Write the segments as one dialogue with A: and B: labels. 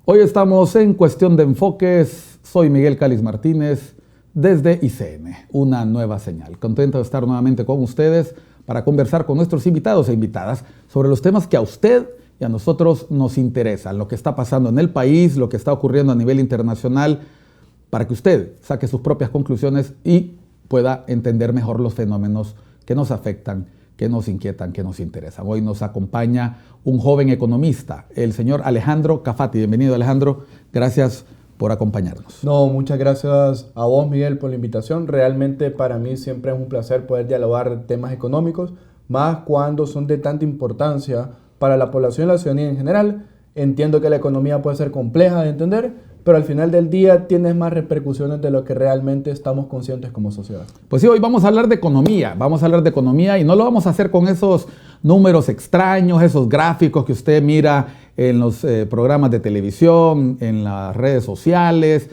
A: Hoy estamos en Cuestión de Enfoques. Soy Miguel Cáliz Martínez desde ICN, una nueva señal. Contento de estar nuevamente con ustedes para conversar con nuestros invitados e invitadas sobre los temas que a usted y a nosotros nos interesan, lo que está pasando en el país, lo que está ocurriendo a nivel internacional, para que usted saque sus propias conclusiones y pueda entender mejor los fenómenos que nos afectan, que nos inquietan, que nos interesan. Hoy nos acompaña un joven economista, el señor Alejandro Cafati. Bienvenido, Alejandro. Gracias por acompañarnos.
B: No, muchas gracias a vos, Miguel, por la invitación. Realmente para mí siempre es un placer poder dialogar temas económicos, más cuando son de tanta importancia para la población y la ciudadanía en general. Entiendo que la economía puede ser compleja de entender, pero al final del día tiene más repercusiones de lo que realmente estamos conscientes como sociedad.
A: Pues sí, hoy vamos a hablar de economía, y no lo vamos a hacer con esos números extraños, esos gráficos que usted mira en los programas de televisión, en las redes sociales,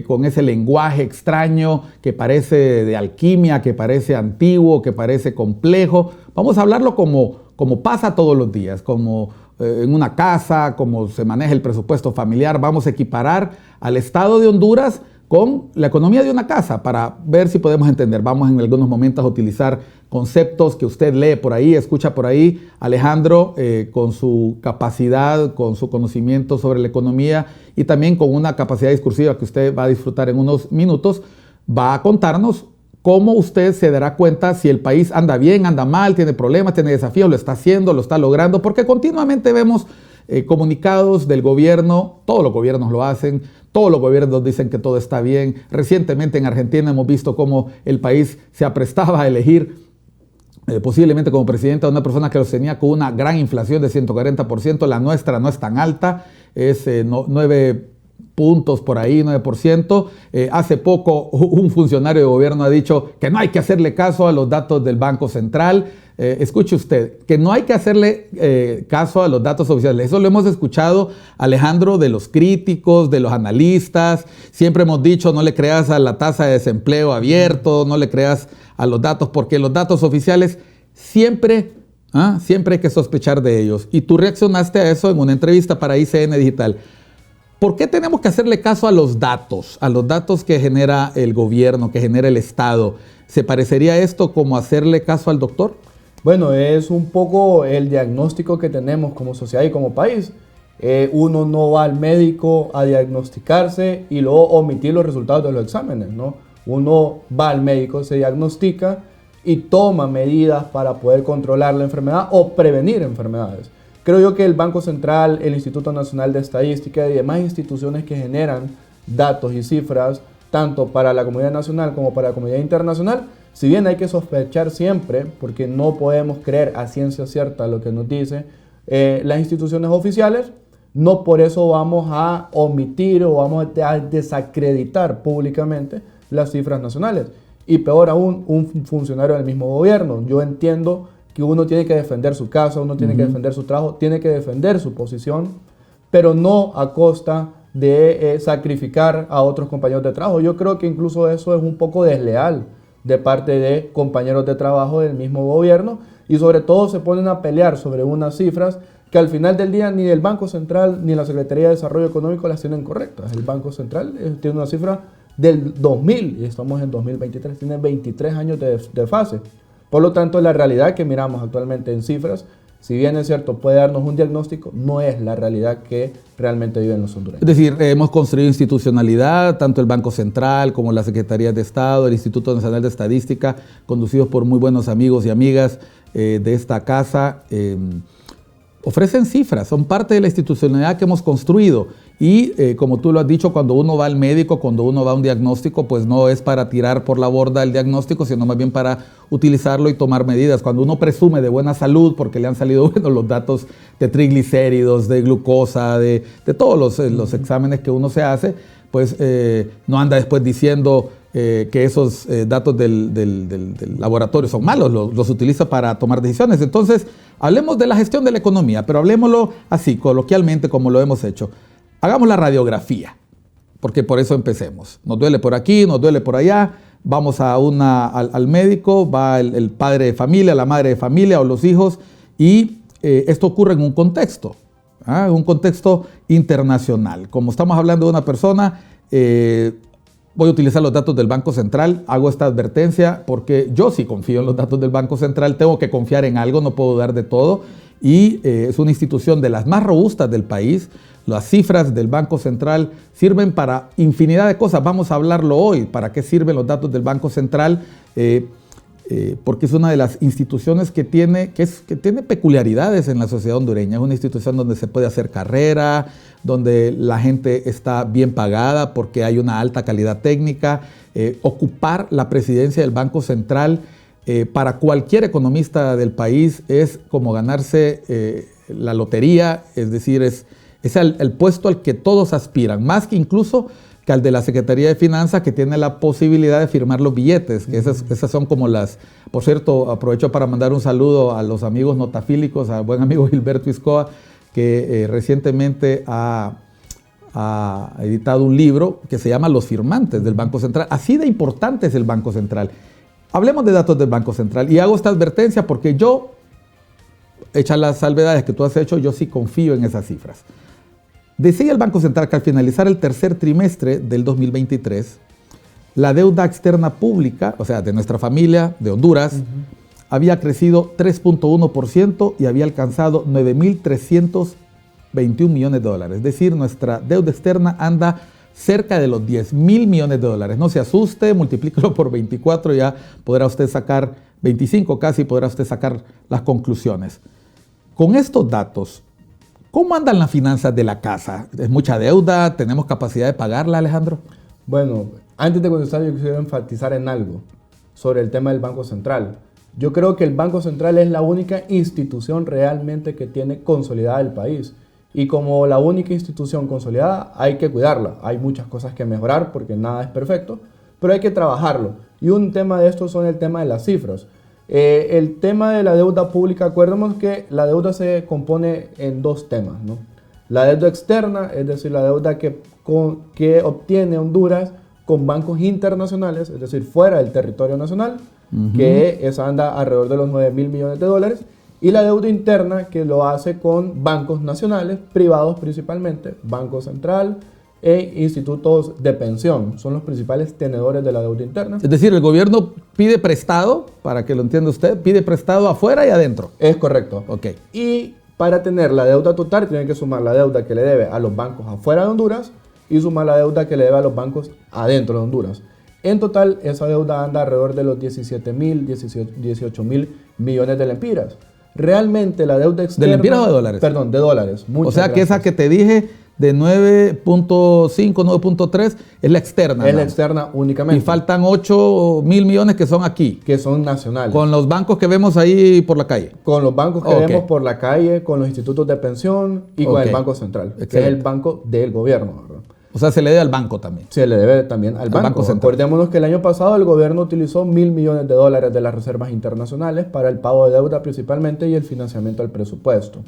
A: con ese lenguaje extraño que parece de alquimia, que parece antiguo, que parece complejo. Vamos a hablarlo como pasa todos los días, como en una casa, como se maneja el presupuesto familiar. Vamos a equiparar al Estado de Honduras con la economía de una casa para ver si podemos entender. Vamos en algunos momentos a utilizar conceptos que usted lee por ahí, escucha por ahí. Alejandro, con su capacidad, con su conocimiento sobre la economía y también con una capacidad discursiva que usted va a disfrutar en unos minutos, va a contarnos cómo usted se dará cuenta si el país anda bien, anda mal, tiene problemas, tiene desafíos, lo está haciendo, lo está logrando, porque continuamente vemos comunicados del gobierno. Todos los gobiernos lo hacen, todos los gobiernos dicen que todo está bien. Recientemente en Argentina hemos visto cómo el país se aprestaba a elegir posiblemente como presidente a una persona que los tenía con una gran inflación de 140%, la nuestra no es tan alta, es 9 puntos por ahí, 9%. Hace poco un funcionario de gobierno ha dicho que no hay que hacerle caso a los datos del Banco Central. Escuche usted, que no hay que hacerle caso a los datos oficiales. Eso lo hemos escuchado, Alejandro, de los críticos, de los analistas. Siempre hemos dicho, no le creas a la tasa de desempleo abierto, no le creas a los datos, porque los datos oficiales siempre hay que sospechar de ellos. Y tú reaccionaste a eso en una entrevista para ICN Digital. ¿Por qué tenemos que hacerle caso a los datos que genera el gobierno, que genera el Estado? ¿Se parecería esto como hacerle caso al doctor?
B: Bueno, es un poco el diagnóstico que tenemos como sociedad y como país. Uno no va al médico a diagnosticarse y luego omitir los resultados de los exámenes, ¿no? Uno va al médico, se diagnostica y toma medidas para poder controlar la enfermedad o prevenir enfermedades. Creo yo que el Banco Central, el Instituto Nacional de Estadística y demás instituciones que generan datos y cifras, tanto para la comunidad nacional como para la comunidad internacional, si bien hay que sospechar siempre, porque no podemos creer a ciencia cierta lo que nos dicen las instituciones oficiales, no por eso vamos a omitir o vamos a desacreditar públicamente las cifras nacionales. Y peor aún, un funcionario del mismo gobierno. Yo entiendo que uno tiene que defender su casa, uno tiene que defender su trabajo, tiene que defender su posición, pero no a costa de sacrificar a otros compañeros de trabajo. Yo creo que incluso eso es un poco desleal de parte de compañeros de trabajo del mismo gobierno, y sobre todo se ponen a pelear sobre unas cifras que al final del día ni el Banco Central ni la Secretaría de Desarrollo Económico las tienen correctas. El Banco Central tiene una cifra del 2000 y estamos en 2023, tiene 23 años de fase. Por lo tanto, la realidad que miramos actualmente en cifras, si bien es cierto, puede darnos un diagnóstico, no es la realidad que realmente viven los hondureños.
A: Es decir, hemos construido institucionalidad, tanto el Banco Central como la Secretaría de Estado, el Instituto Nacional de Estadística, conducidos por muy buenos amigos y amigas de esta casa, ofrecen cifras, son parte de la institucionalidad que hemos construido. Y como tú lo has dicho, cuando uno va al médico, cuando uno va a un diagnóstico, pues no es para tirar por la borda el diagnóstico, sino más bien para utilizarlo y tomar medidas. Cuando uno presume de buena salud, porque le han salido buenos los datos de triglicéridos, de glucosa, de todos los exámenes que uno se hace, pues no anda después diciendo que esos datos del laboratorio son malos, los utiliza para tomar decisiones. Entonces, hablemos de la gestión de la economía, pero hablemoslo así, coloquialmente, como lo hemos hecho. Hagamos la radiografía, porque por eso empecemos. Nos duele por aquí, nos duele por allá, vamos al médico, va el padre de familia, la madre de familia o los hijos, y esto ocurre en un contexto. un contexto internacional. Como estamos hablando de una persona, voy a utilizar los datos del Banco Central, hago esta advertencia porque yo sí confío en los datos del Banco Central, tengo que confiar en algo, no puedo dudar de todo, y es una institución de las más robustas del país. Las cifras del Banco Central sirven para infinidad de cosas, vamos a hablarlo hoy, para qué sirven los datos del Banco Central, porque es una de las instituciones que tiene peculiaridades en la sociedad hondureña. Es una institución donde se puede hacer carrera, donde la gente está bien pagada porque hay una alta calidad técnica. Ocupar la presidencia del Banco Central para cualquier economista del país es como ganarse la lotería, es decir, es el puesto al que todos aspiran, más que incluso que al de la Secretaría de Finanzas, que tiene la posibilidad de firmar los billetes, que esas son como las... Por cierto, aprovecho para mandar un saludo a los amigos notafílicos, al buen amigo Gilberto Iscoa, que recientemente ha editado un libro que se llama Los firmantes del Banco Central. Así de importante es el Banco Central. Hablemos de datos del Banco Central y hago esta advertencia porque yo, hechas las salvedades que tú has hecho, yo sí confío en esas cifras. Decía el Banco Central que al finalizar el tercer trimestre del 2023, la deuda externa pública, o sea, de nuestra familia, de Honduras, había crecido 3.1% y había alcanzado 9.321 millones de dólares. Es decir, nuestra deuda externa anda cerca de los 10.000 millones de dólares. No se asuste, multiplícalo por 24, ya podrá usted sacar, 25 casi, podrá usted sacar las conclusiones. Con estos datos, ¿cómo andan las finanzas de la casa? ¿Es mucha deuda? ¿Tenemos capacidad de pagarla, Alejandro?
B: Bueno, antes de contestar, yo quisiera enfatizar en algo sobre el tema del Banco Central. Yo creo que el Banco Central es la única institución realmente que tiene consolidada el país. Y como la única institución consolidada, hay que cuidarla. Hay muchas cosas que mejorar porque nada es perfecto, pero hay que trabajarlo. Y un tema de esto son el tema de las cifras. El tema de la deuda pública, acuérdemos que la deuda se compone en dos temas, ¿no? La deuda externa, es decir, la deuda que obtiene Honduras con bancos internacionales, es decir, fuera del territorio nacional, que esa anda alrededor de los 9.000 millones de dólares, y la deuda interna que lo hace con bancos nacionales, privados principalmente, Banco Central e institutos de pensión. Son los principales tenedores de la deuda interna.
A: Es decir, el gobierno pide prestado, para que lo entienda usted, pide prestado afuera y adentro.
B: Es correcto.
A: Ok.
B: Y para tener la deuda total, tiene que sumar la deuda que le debe a los bancos afuera de Honduras y sumar la deuda que le debe a los bancos adentro de Honduras. En total, esa deuda anda alrededor de los 18.000 millones de lempiras. Realmente la deuda externa...
A: ¿De lempiras o de dólares?
B: Perdón, de dólares.
A: O sea que esa que te dije de 9.5, 9.3 es la externa.
B: Es la externa únicamente.
A: Y faltan 8.000 millones que son aquí.
B: Que son nacionales.
A: Con los bancos que vemos ahí por la calle.
B: Con los bancos que vemos por la calle, con los institutos de pensión y con el Banco Central. Excelente. Que es el banco del gobierno, ¿verdad?
A: O sea, se le debe al banco también.
B: Se le debe también al banco Central. Acordémonos que el año pasado el gobierno utilizó 1.000 millones de dólares de las reservas internacionales para el pago de deuda principalmente y el financiamiento del presupuesto.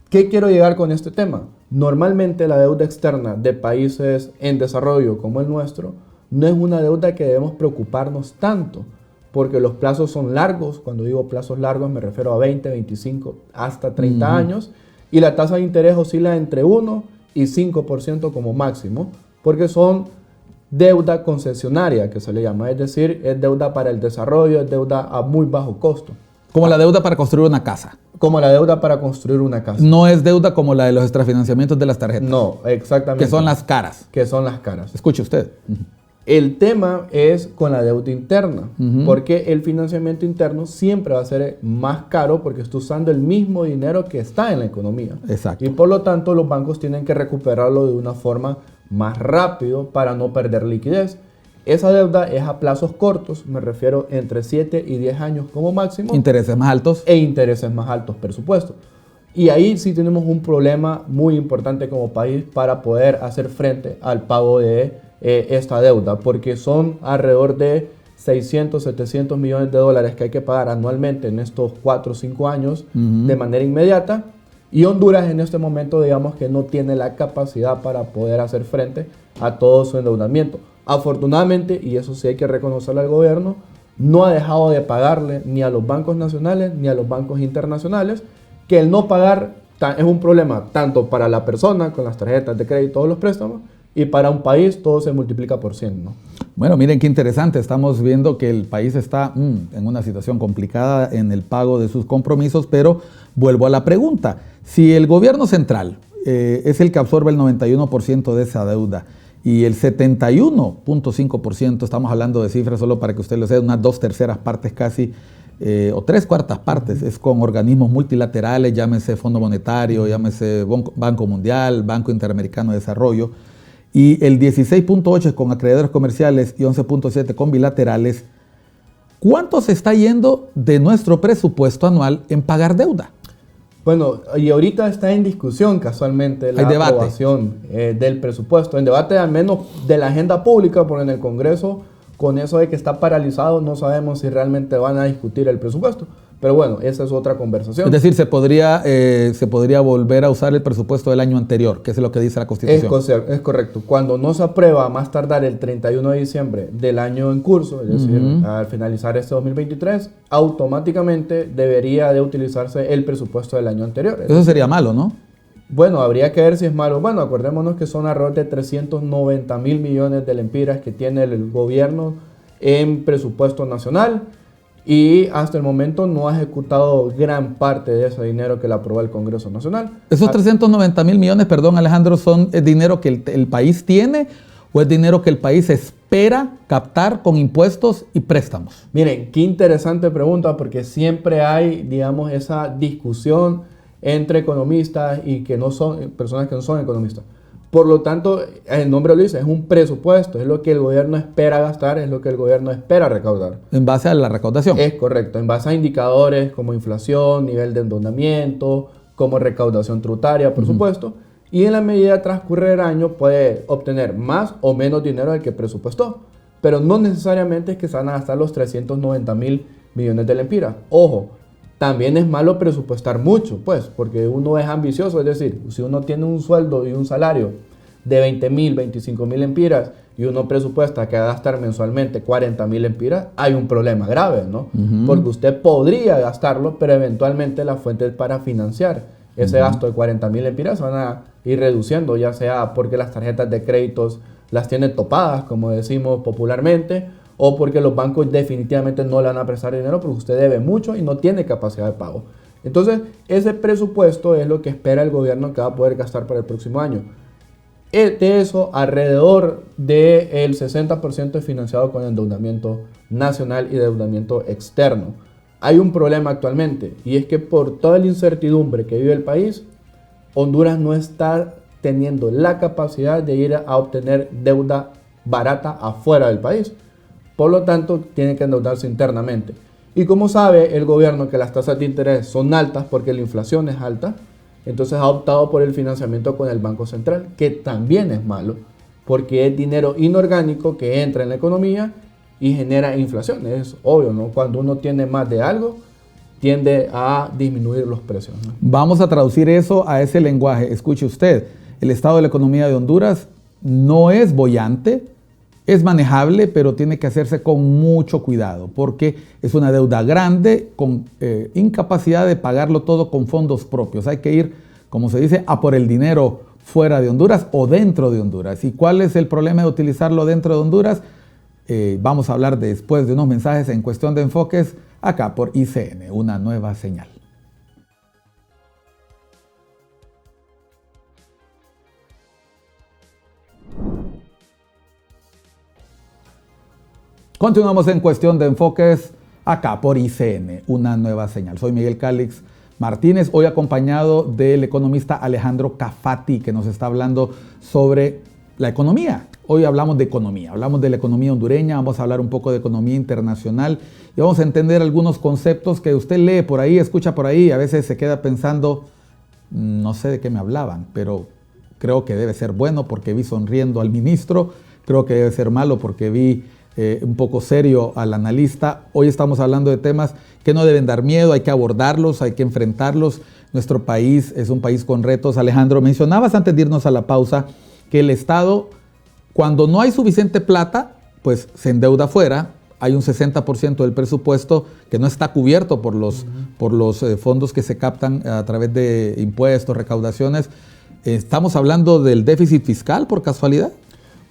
B: ¿Qué quiero llegar con este tema? Normalmente la deuda externa de países en desarrollo como el nuestro no es una deuda que debemos preocuparnos tanto, porque los plazos son largos. Cuando digo plazos largos me refiero a 20, 25, hasta 30 años, y la tasa de interés oscila entre 1 y 5% como máximo, porque son deuda concesionaria, que se le llama, es decir, es deuda para el desarrollo, es deuda a muy bajo costo.
A: Como la deuda para construir una casa.
B: Como la deuda para construir una casa.
A: No es deuda como la de los extrafinanciamientos de las tarjetas.
B: No, exactamente.
A: Que son las caras.
B: Que son las caras.
A: Escuche usted.
B: El tema es con la deuda interna, porque el financiamiento interno siempre va a ser más caro porque está usando el mismo dinero que está en la economía.
A: Exacto.
B: Y por lo tanto los bancos tienen que recuperarlo de una forma más rápido para no perder liquidez. Esa deuda es a plazos cortos, me refiero entre 7 y 10 años como máximo.
A: Intereses más altos.
B: E intereses más altos, por supuesto. Y ahí sí tenemos un problema muy importante como país para poder hacer frente al pago de esta deuda, porque son alrededor de 600, 700 millones de dólares que hay que pagar anualmente en estos 4 o 5 años de manera inmediata. Y Honduras en este momento, digamos que no tiene la capacidad para poder hacer frente a todo su endeudamiento. Afortunadamente, y eso sí hay que reconocerle al gobierno, no ha dejado de pagarle ni a los bancos nacionales ni a los bancos internacionales, que el no pagar es un problema tanto para la persona con las tarjetas de crédito, todos los préstamos, y para un país todo se multiplica por 100, ¿no?
A: Bueno, miren qué interesante. Estamos viendo que el país está en una situación complicada en el pago de sus compromisos, pero vuelvo a la pregunta. Si el gobierno central es el que absorbe el 91% de esa deuda y el 71.5%, estamos hablando de cifras solo para que usted lo sepa, unas 2/3 partes casi, o 3/4 partes, es con organismos multilaterales, llámese Fondo Monetario, llámese Banco Mundial, Banco Interamericano de Desarrollo, y el 16.8 con acreedores comerciales y 11.7 con bilaterales. ¿Cuánto se está yendo de nuestro presupuesto anual en pagar deuda?
B: Bueno, y ahorita está en discusión casualmente la aprobación del presupuesto, en debate al menos de la agenda pública, porque en el Congreso, con eso de que está paralizado, no sabemos si realmente van a discutir el presupuesto. Pero bueno, esa es otra conversación.
A: Es decir, se podría volver a usar el presupuesto del año anterior, que es lo que dice la Constitución.
B: Es correcto. Cuando no se aprueba a más tardar el 31 de diciembre del año en curso, es decir, al finalizar este 2023, automáticamente debería de utilizarse el presupuesto del año anterior.
A: Eso sería malo, ¿no?
B: Bueno, habría que ver si es malo. Bueno, acordémonos que son alrededor de 390.000 millones de lempiras que tiene el gobierno en presupuesto nacional. Y hasta el momento no ha ejecutado gran parte de ese dinero que le aprobó el Congreso Nacional.
A: ¿Esos 390.000 millones, perdón Alejandro, son dinero que el país tiene o es dinero que el país espera captar con impuestos y préstamos?
B: Miren, qué interesante pregunta, porque siempre hay, digamos, esa discusión entre economistas y que no son personas que no son economistas. Por lo tanto, el nombre lo dice, es un presupuesto, es lo que el gobierno espera gastar, es lo que el gobierno espera recaudar.
A: En base a la recaudación.
B: Es correcto, en base a indicadores como inflación, nivel de endeudamiento, como recaudación tributaria, por supuesto, y en la medida de transcurrir el año puede obtener más o menos dinero del que presupuestó, pero no necesariamente es que se van a gastar los 390.000 millones de lempiras. Ojo, también es malo presupuestar mucho, pues, porque uno es ambicioso, es decir, si uno tiene un sueldo y un salario de 20.000, 25.000 lempiras y uno presupuesta que va a gastar mensualmente 40.000 lempiras, hay un problema grave, ¿no? Porque usted podría gastarlo, pero eventualmente las fuentes para financiar ese gasto de 40.000 lempiras se van a ir reduciendo, ya sea porque las tarjetas de créditos las tienen topadas, como decimos popularmente, o porque los bancos definitivamente no le van a prestar dinero porque usted debe mucho y no tiene capacidad de pago. Entonces, ese presupuesto es lo que espera el gobierno que va a poder gastar para el próximo año. De eso, alrededor del 60% es financiado con endeudamiento nacional y endeudamiento externo. Hay un problema actualmente, y es que por toda la incertidumbre que vive el país, Honduras no está teniendo la capacidad de ir a obtener deuda barata afuera del país. Por lo tanto, tiene que endeudarse internamente. Y como sabe el gobierno que las tasas de interés son altas porque la inflación es alta, entonces ha optado por el financiamiento con el Banco Central, que también es malo, porque es dinero inorgánico que entra en la economía y genera inflación. Es obvio, ¿no? Cuando uno tiene más de algo, tiende a disminuir los precios, ¿no?
A: Vamos a traducir eso a ese lenguaje. Escuche usted, el estado de la economía de Honduras no es boyante, es manejable, pero tiene que hacerse con mucho cuidado porque es una deuda grande con incapacidad de pagarlo todo con fondos propios. Hay que ir, como se dice, a por el dinero fuera de Honduras o dentro de Honduras. ¿Y cuál es el problema de utilizarlo dentro de Honduras? Vamos a hablar después de unos mensajes en Cuestión de Enfoques acá por ICN, una nueva señal. Continuamos en Cuestión de Enfoques acá por ICN, una nueva señal. Soy Miguel Calix Martínez, hoy acompañado del economista Alejandro Cafati, que nos está hablando sobre la economía. Hoy hablamos de economía, hablamos de la economía hondureña, vamos a hablar un poco de economía internacional y vamos a entender algunos conceptos que usted lee por ahí, escucha por ahí, a veces se queda pensando, no sé de qué me hablaban, pero creo que debe ser bueno porque vi sonriendo al ministro, creo que debe ser malo porque vi un poco serio al analista. Hoy estamos hablando de temas que no deben dar miedo, hay que abordarlos, hay que enfrentarlos. Nuestro país es un país con retos. Alejandro, mencionabas antes de irnos a la pausa que el Estado, cuando no hay suficiente plata, pues se endeuda afuera, hay un 60% del presupuesto que no está cubierto por los fondos que se captan a través de impuestos, recaudaciones. ¿Estamos hablando del déficit fiscal por casualidad?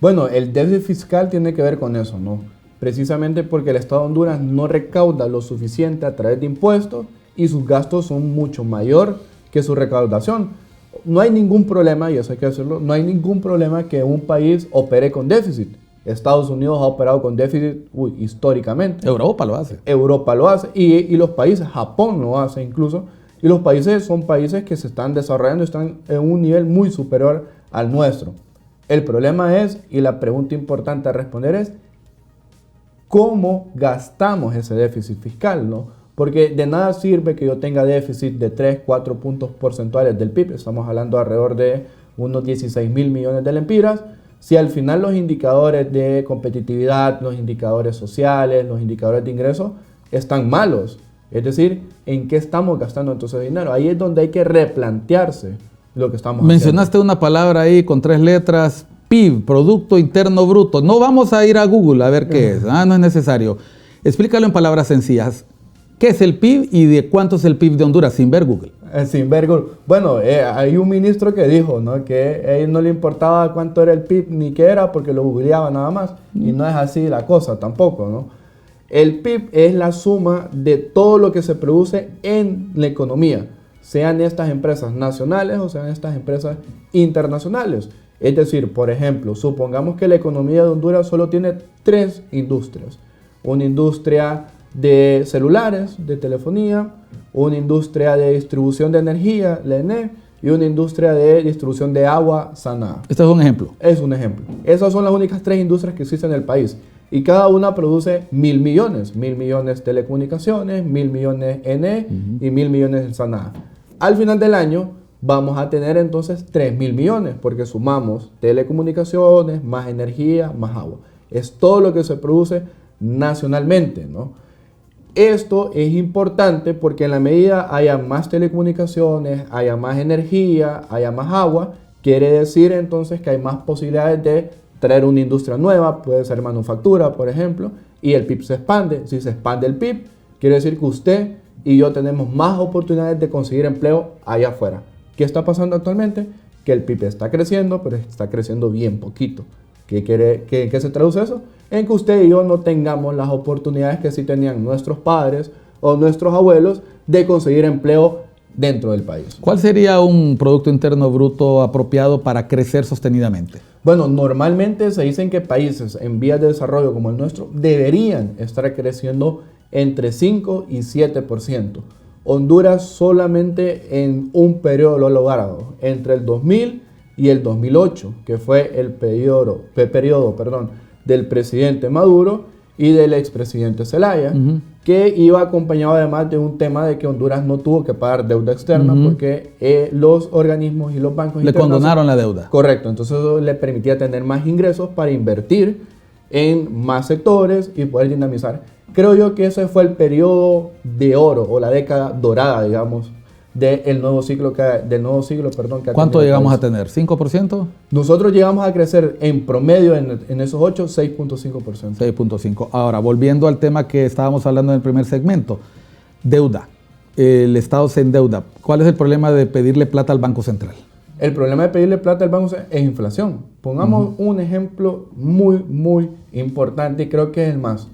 B: Bueno, el déficit fiscal tiene que ver con eso, ¿no? Precisamente porque el Estado de Honduras no recauda lo suficiente a través de impuestos y sus gastos son mucho mayor que su recaudación. No hay ningún problema, y eso hay que decirlo, no hay ningún problema que un país opere con déficit. Estados Unidos ha operado con déficit históricamente.
A: Europa lo hace.
B: Europa lo hace y los países, Japón lo hace incluso, y los países son países que se están desarrollando, están en un nivel muy superior al nuestro. El problema es, y la pregunta importante a responder es, ¿cómo gastamos ese déficit fiscal, no? Porque de nada sirve que yo tenga déficit de 3, 4 puntos porcentuales del PIB, estamos hablando alrededor de unos 16,000 millones de lempiras, si al final los indicadores de competitividad, los indicadores sociales, los indicadores de ingresos están malos. Es decir, ¿en qué estamos gastando entonces dinero? Ahí es donde hay que replantearse lo que estamos
A: Mencionaste
B: haciendo.
A: una palabra ahí con 3 letras, PIB, Producto Interno Bruto. No vamos a ir a Google a ver qué es, no es necesario. Explícalo en palabras sencillas. ¿Qué es el PIB y de cuánto es el PIB de Honduras sin ver Google?
B: Sin ver Google. Bueno, hay un ministro que dijo, ¿no?, que a él no le importaba cuánto era el PIB ni qué era porque lo googleaba nada más. Y no es así la cosa tampoco, ¿no? El PIB es la suma de todo lo que se produce en la economía, sean estas empresas nacionales o sean estas empresas internacionales. Es decir, por ejemplo, supongamos que la economía de Honduras solo tiene 3 industrias. Una industria de celulares, de telefonía, una industria de distribución de energía, la ENE, y una industria de distribución de agua, SANAA.
A: Este es un ejemplo.
B: Es un ejemplo. Esas son las únicas 3 industrias que existen en el país. Y cada una produce 1,000 millones. 1,000 millones telecomunicaciones, 1,000 millones ENE y 1,000 millones en SANAA. Al final del año vamos a tener entonces 3,000 millones porque sumamos telecomunicaciones, más energía, más agua. Es todo lo que se produce nacionalmente, ¿no? Esto es importante porque en la medida haya más telecomunicaciones, haya más energía, haya más agua, quiere decir entonces que hay más posibilidades de traer una industria nueva, puede ser manufactura, por ejemplo, y el PIB se expande. Si se expande el PIB, quiere decir que usted y yo tenemos más oportunidades de conseguir empleo allá afuera. ¿Qué está pasando actualmente? Que el PIB está creciendo, pero está creciendo bien poquito. ¿Qué se traduce eso? En que usted y yo no tengamos las oportunidades que sí tenían nuestros padres o nuestros abuelos de conseguir empleo dentro del país.
A: ¿Cuál sería un Producto Interno Bruto apropiado para crecer sostenidamente?
B: Bueno, normalmente se dicen que países en vías de desarrollo como el nuestro deberían estar creciendo entre 5 y 7%. Honduras solamente en un periodo lo ha logrado, entre el 2000 y el 2008, que fue el periodo del presidente Maduro y del expresidente Zelaya, que iba acompañado además de un tema de que Honduras no tuvo que pagar deuda externa porque los organismos y los bancos
A: le condonaron la deuda.
B: Correcto, entonces eso le permitía tener más ingresos para invertir en más sectores y poder dinamizar. Creo yo que ese fue el periodo de oro o la década dorada, digamos, del nuevo siglo.
A: ¿Cuánto llegamos a tener? ¿5%?
B: Nosotros llegamos a crecer en promedio en esos 8, 6.5%.
A: 6.5. Ahora, volviendo al tema que estábamos hablando en el primer segmento, deuda. El Estado se endeuda. ¿Cuál es el problema de pedirle plata al Banco Central?
B: El problema de pedirle plata al Banco Central es inflación. Pongamos un ejemplo muy, muy importante y creo que es el más.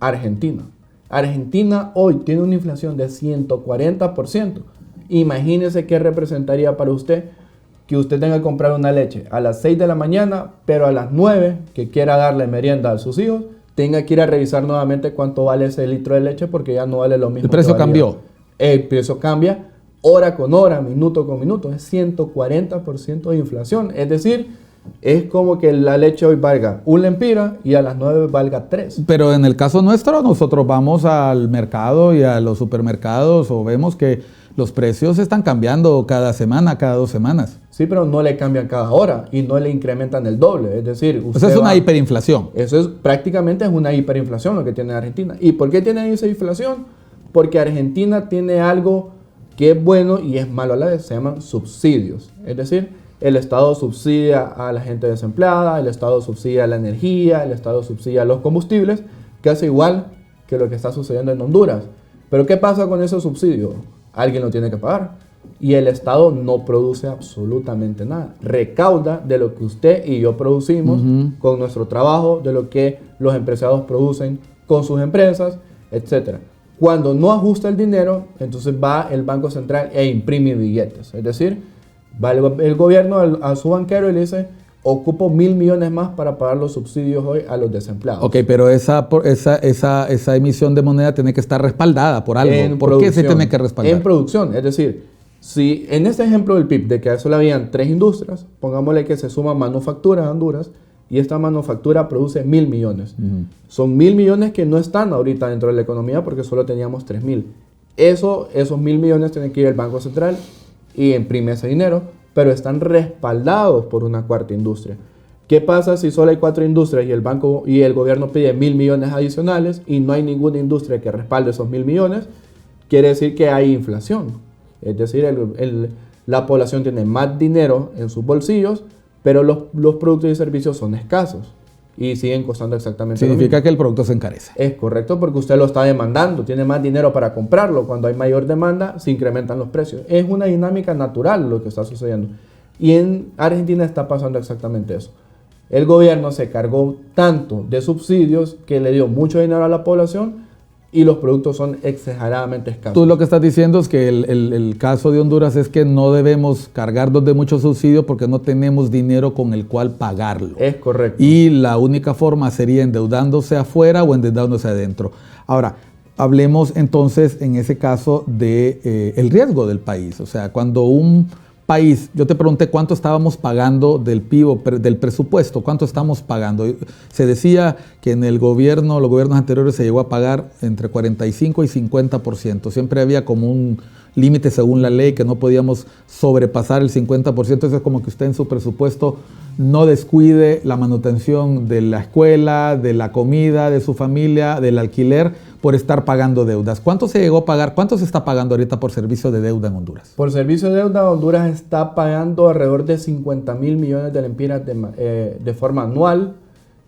B: Argentina. Argentina hoy tiene una inflación de 140%. Imagínese qué representaría para usted que usted tenga que comprar una leche a las 6 de la mañana, pero a las 9 que quiera darle merienda a sus hijos, tenga que ir a revisar nuevamente cuánto vale ese litro de leche porque ya no vale lo mismo.
A: El precio cambió.
B: El precio cambia hora con hora, minuto con minuto. Es 140% de inflación. Es decir, es como que la leche hoy valga 1 lempira y a las 9 valga 3.
A: Pero en el caso nuestro, nosotros vamos al mercado y a los supermercados o vemos que los precios están cambiando cada semana, cada 2 semanas.
B: Sí, pero no le cambian cada hora y no le incrementan el doble. Es decir,
A: Eso es una hiperinflación.
B: Eso es prácticamente una hiperinflación lo que tiene Argentina. ¿Y por qué tiene esa inflación? Porque Argentina tiene algo que es bueno y es malo a la vez. Se llaman subsidios. Es decir, el Estado subsidia a la gente desempleada, el Estado subsidia la energía, el Estado subsidia los combustibles casi igual que lo que está sucediendo en Honduras. Pero ¿qué pasa con ese subsidio? Alguien lo tiene que pagar. Y el Estado no produce absolutamente nada. Recauda de lo que usted y yo producimos con nuestro trabajo, de lo que los empresarios producen con sus empresas, etc. Cuando no ajusta el dinero, entonces va el Banco Central e imprime billetes. Es decir, va el gobierno a su banquero y le dice: ocupo 1.000 millones más para pagar los subsidios hoy a los desempleados.
A: Ok, pero esa emisión de moneda tiene que estar respaldada por algo. ¿Por qué se tiene que respaldar?
B: En producción, es decir, si en este ejemplo del PIB, de que solo habían 3 industrias, pongámosle que se suma manufactura en Honduras, y esta manufactura produce 1.000 millones. Son 1.000 millones que no están ahorita dentro de la economía porque solo teníamos 3.000. Esos 1.000 millones tienen que ir al Banco Central y imprime ese dinero, pero están respaldados por una cuarta industria. ¿Qué pasa si solo hay 4 industrias y el banco y el gobierno pide 1.000 millones adicionales y no hay ninguna industria que respalde esos 1.000 millones? Quiere decir que hay inflación. Es decir, la población tiene más dinero en sus bolsillos, pero los productos y servicios son escasos y siguen costando exactamente lo mismo.
A: Significa que el producto se encarece.
B: Es correcto, porque usted lo está demandando, tiene más dinero para comprarlo. Cuando hay mayor demanda, se incrementan los precios. Es una dinámica natural lo que está sucediendo. Y en Argentina está pasando exactamente eso. El gobierno se cargó tanto de subsidios que le dio mucho dinero a la población y los productos son exageradamente escasos.
A: Tú lo que estás diciendo es que el caso de Honduras es que no debemos cargarnos de mucho subsidio porque no tenemos dinero con el cual pagarlo.
B: Es correcto.
A: Y la única forma sería endeudándose afuera o endeudándose adentro. Ahora, hablemos entonces en ese caso de el riesgo del país. O sea, cuando un país, yo te pregunté cuánto estábamos pagando del PIB o del presupuesto, cuánto estamos pagando. Se decía que en los gobiernos anteriores se llegó a pagar entre 45 y 50%. Siempre había como un límite según la ley que no podíamos sobrepasar el 50%. Eso es como que usted en su presupuesto no descuide la manutención de la escuela, de la comida, de su familia, del alquiler, por estar pagando deudas. ¿Cuánto se llegó a pagar? ¿Cuánto se está pagando ahorita por servicio de deuda en Honduras?
B: Por servicio de deuda, Honduras está pagando alrededor de 50.000 millones de lempiras de forma anual.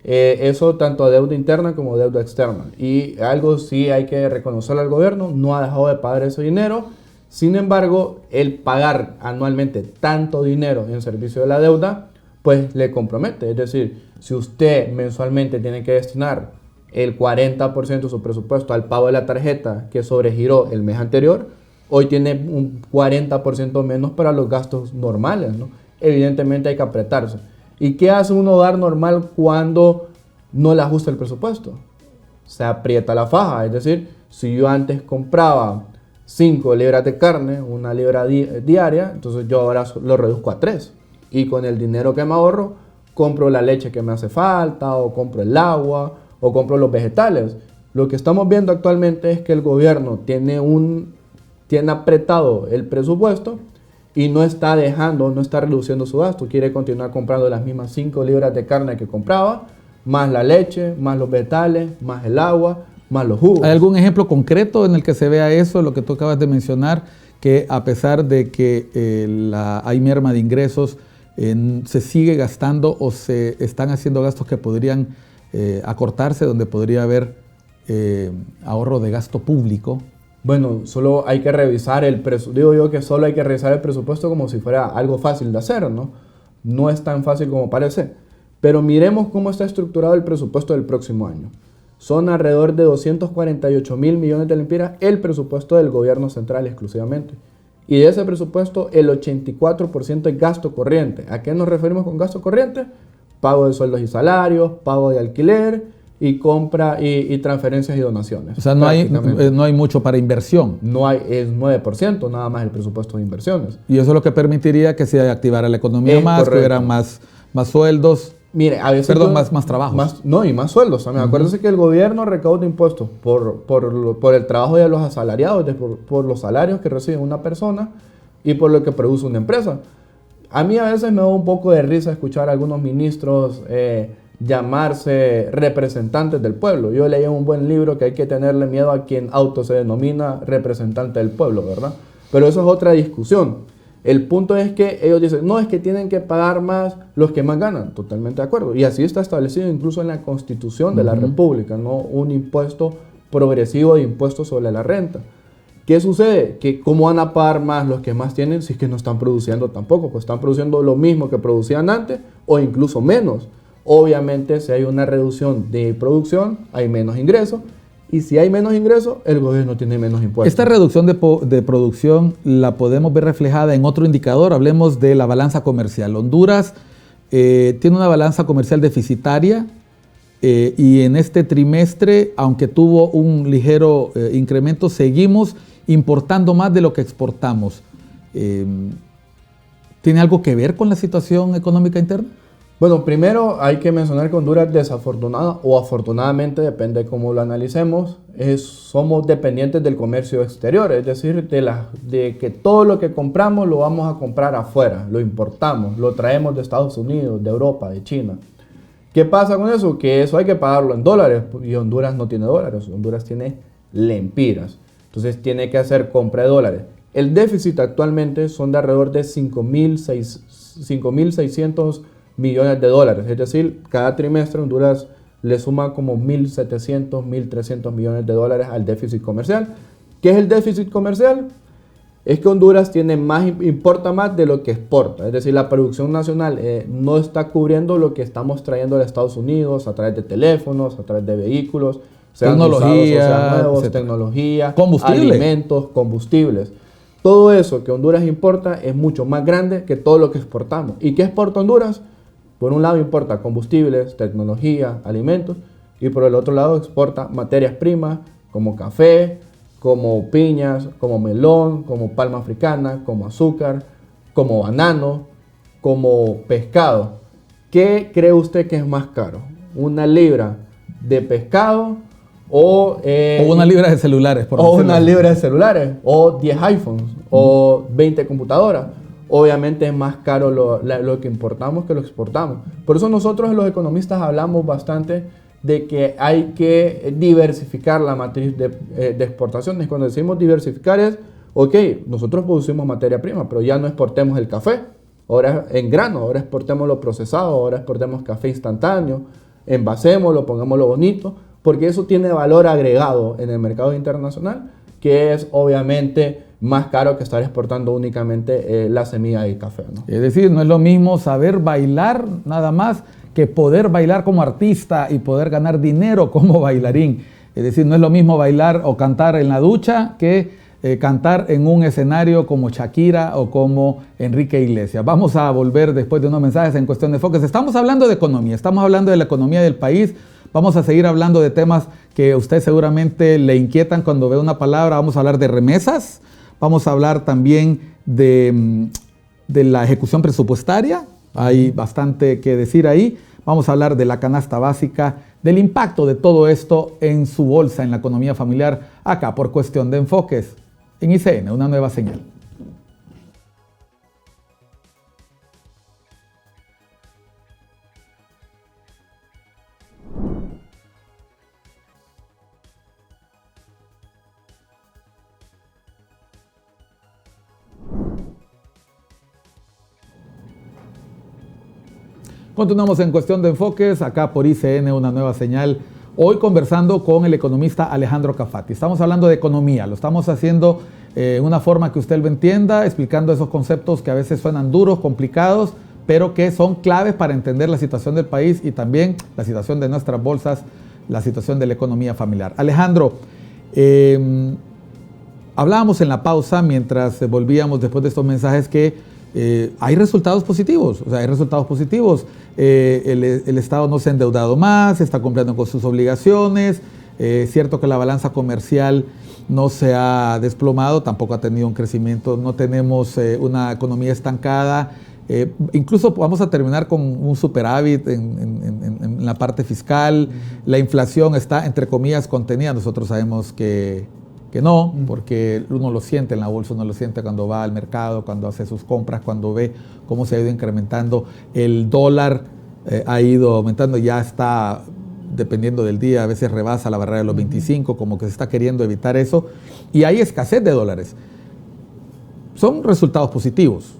B: Eso tanto deuda interna como deuda externa. Y algo sí hay que reconocerle al gobierno, no ha dejado de pagar ese dinero. Sin embargo, el pagar anualmente tanto dinero en servicio de la deuda, pues le compromete. Es decir, si usted mensualmente tiene que destinar el 40% de su presupuesto al pago de la tarjeta que sobregiró el mes anterior, hoy tiene un 40% menos para los gastos normales, ¿no? Evidentemente hay que apretarse. ¿Y qué hace un hogar normal cuando no le ajusta el presupuesto? Se aprieta la faja. Es decir, si yo antes compraba 5 libras de carne, una libra diaria, entonces yo ahora lo reduzco a 3. Y con el dinero que me ahorro, compro la leche que me hace falta, o compro el agua, o compro los vegetales. Lo que estamos viendo actualmente es que el gobierno tiene apretado el presupuesto y no está reduciendo su gasto. Quiere continuar comprando las mismas 5 libras de carne que compraba, más la leche, más los vegetales, más el agua, más los jugos.
A: ¿Hay algún ejemplo concreto en el que se vea eso, lo que tú acabas de mencionar, que a pesar de que hay merma de ingresos, se sigue gastando o se están haciendo gastos que podrían acortarse, donde podría haber ahorro de gasto público?
B: Bueno, solo hay que revisar digo yo que solo hay que revisar el presupuesto como si fuera algo fácil de hacer, ¿no? No es tan fácil como parece. Pero miremos cómo está estructurado el presupuesto del próximo año. Son alrededor de 248.000 millones de lempiras el presupuesto del gobierno central exclusivamente. Y de ese presupuesto, el 84% es gasto corriente. ¿A qué nos referimos con gasto corriente? Pago de sueldos y salarios, pago de alquiler y compra y transferencias y donaciones.
A: O sea, no hay mucho para inversión.
B: No hay, es 9% nada más el presupuesto de inversiones.
A: Y eso es lo que permitiría que se activara la economía más, correcto, que hubieran más sueldos.
B: Mire, a veces
A: más trabajos.
B: Y más sueldos también. Acuérdense que el gobierno recauda impuestos por el trabajo de los asalariados, por los salarios que recibe una persona y por lo que produce una empresa. A mí a veces me da un poco de risa escuchar a algunos ministros llamarse representantes del pueblo. Yo leí un buen libro que hay que tenerle miedo a quien se denomina representante del pueblo, ¿verdad? Pero eso es otra discusión. El punto es que ellos dicen, no, es que tienen que pagar más los que más ganan. Totalmente de acuerdo. Y así está establecido incluso en la Constitución de la República, ¿no? Un impuesto progresivo de impuestos sobre la renta. ¿Qué sucede? Que ¿cómo van a pagar más los que más tienen si es que no están produciendo tampoco? Pues están produciendo lo mismo que producían antes o incluso menos. Obviamente, si hay una reducción de producción, hay menos ingresos. Y si hay menos ingresos, el gobierno tiene menos impuestos.
A: Esta reducción de producción la podemos ver reflejada en otro indicador. Hablemos de la balanza comercial. Honduras tiene una balanza comercial deficitaria y en este trimestre, aunque tuvo un ligero incremento, seguimos importando más de lo que exportamos. ¿Tiene algo que ver con la situación económica interna?
B: Bueno, primero hay que mencionar que Honduras, desafortunada o afortunadamente, depende de cómo lo analicemos, somos dependientes del comercio exterior, es decir, de que todo lo que compramos lo vamos a comprar afuera, lo importamos, lo traemos de Estados Unidos, de Europa, de China. ¿Qué pasa con eso? Que eso hay que pagarlo en dólares y Honduras no tiene dólares, Honduras tiene lempiras, entonces tiene que hacer compra de dólares. El déficit actualmente son de alrededor de 5.600 millones de dólares, es decir, cada trimestre Honduras le suma como 1.700, 1.300 millones de dólares al déficit comercial. ¿Qué es el déficit comercial? Es que Honduras importa más de lo que exporta, es decir, la producción nacional no está cubriendo lo que estamos trayendo de Estados Unidos a través de teléfonos, a través de vehículos, sean
A: tecnología,
B: usados o sean nuevos, tecnología, alimentos, combustibles. Todo eso que Honduras importa es mucho más grande que todo lo que exportamos. ¿Y qué exporta Honduras? Por un lado importa combustibles, tecnología, alimentos, y por el otro lado exporta materias primas como café, como piñas, como melón, como palma africana, como azúcar, como banano, como pescado. ¿Qué cree usted que es más caro? ¿Una libra de pescado o
A: una libra de celulares?
B: O una libra de celulares, o 10 iPhones, o 20 computadoras. Obviamente es más caro lo que importamos que lo exportamos. Por eso nosotros los economistas hablamos bastante de que hay que diversificar la matriz de exportaciones. Cuando decimos diversificar es, ok, nosotros producimos materia prima, pero ya no exportemos el café, ahora en grano, ahora exportemos lo procesado, ahora exportemos café instantáneo, envasémoslo, pongámoslo bonito, porque eso tiene valor agregado en el mercado internacional, que es obviamente más caro que estar exportando únicamente la semilla del café, ¿no?
A: Es decir, no es lo mismo saber bailar nada más que poder bailar como artista y poder ganar dinero como bailarín. Es decir, no es lo mismo bailar o cantar en la ducha que cantar en un escenario como Shakira o como Enrique Iglesias. Vamos a volver después de unos mensajes en Cuestión de Enfoques. Estamos hablando de economía, estamos hablando de la economía del país. Vamos a seguir hablando de temas que a usted seguramente le inquietan cuando ve una palabra. Vamos a hablar de remesas. Vamos a hablar también de la ejecución presupuestaria. Hay bastante que decir ahí. Vamos a hablar de la canasta básica, del impacto de todo esto en su bolsa, en la economía familiar, acá por Cuestión de Enfoques, en ICN, una nueva señal. Continuamos en Cuestión de Enfoques, acá por ICN, una nueva señal. Hoy conversando con el economista Alejandro Cafati. Estamos hablando de economía, lo estamos haciendo en una forma que usted lo entienda, explicando esos conceptos que a veces suenan duros, complicados, pero que son claves para entender la situación del país y también la situación de nuestras bolsas, la situación de la economía familiar. Alejandro, hablábamos en la pausa mientras volvíamos después de estos mensajes que hay resultados positivos, o sea, hay resultados positivos. El Estado no se ha endeudado más, está cumpliendo con sus obligaciones. Es cierto que la balanza comercial no se ha desplomado, tampoco ha tenido un crecimiento, no tenemos una economía estancada. Incluso vamos a terminar con un superávit en la parte fiscal. La inflación está, entre comillas, contenida. Nosotros sabemos que no, porque uno lo siente en la bolsa, uno lo siente cuando va al mercado, cuando hace sus compras, cuando ve cómo se ha ido incrementando. El dólar ha ido aumentando, ya está, dependiendo del día, a veces rebasa la barrera de los 25, como que se está queriendo evitar eso, y hay escasez de dólares. son resultados positivos.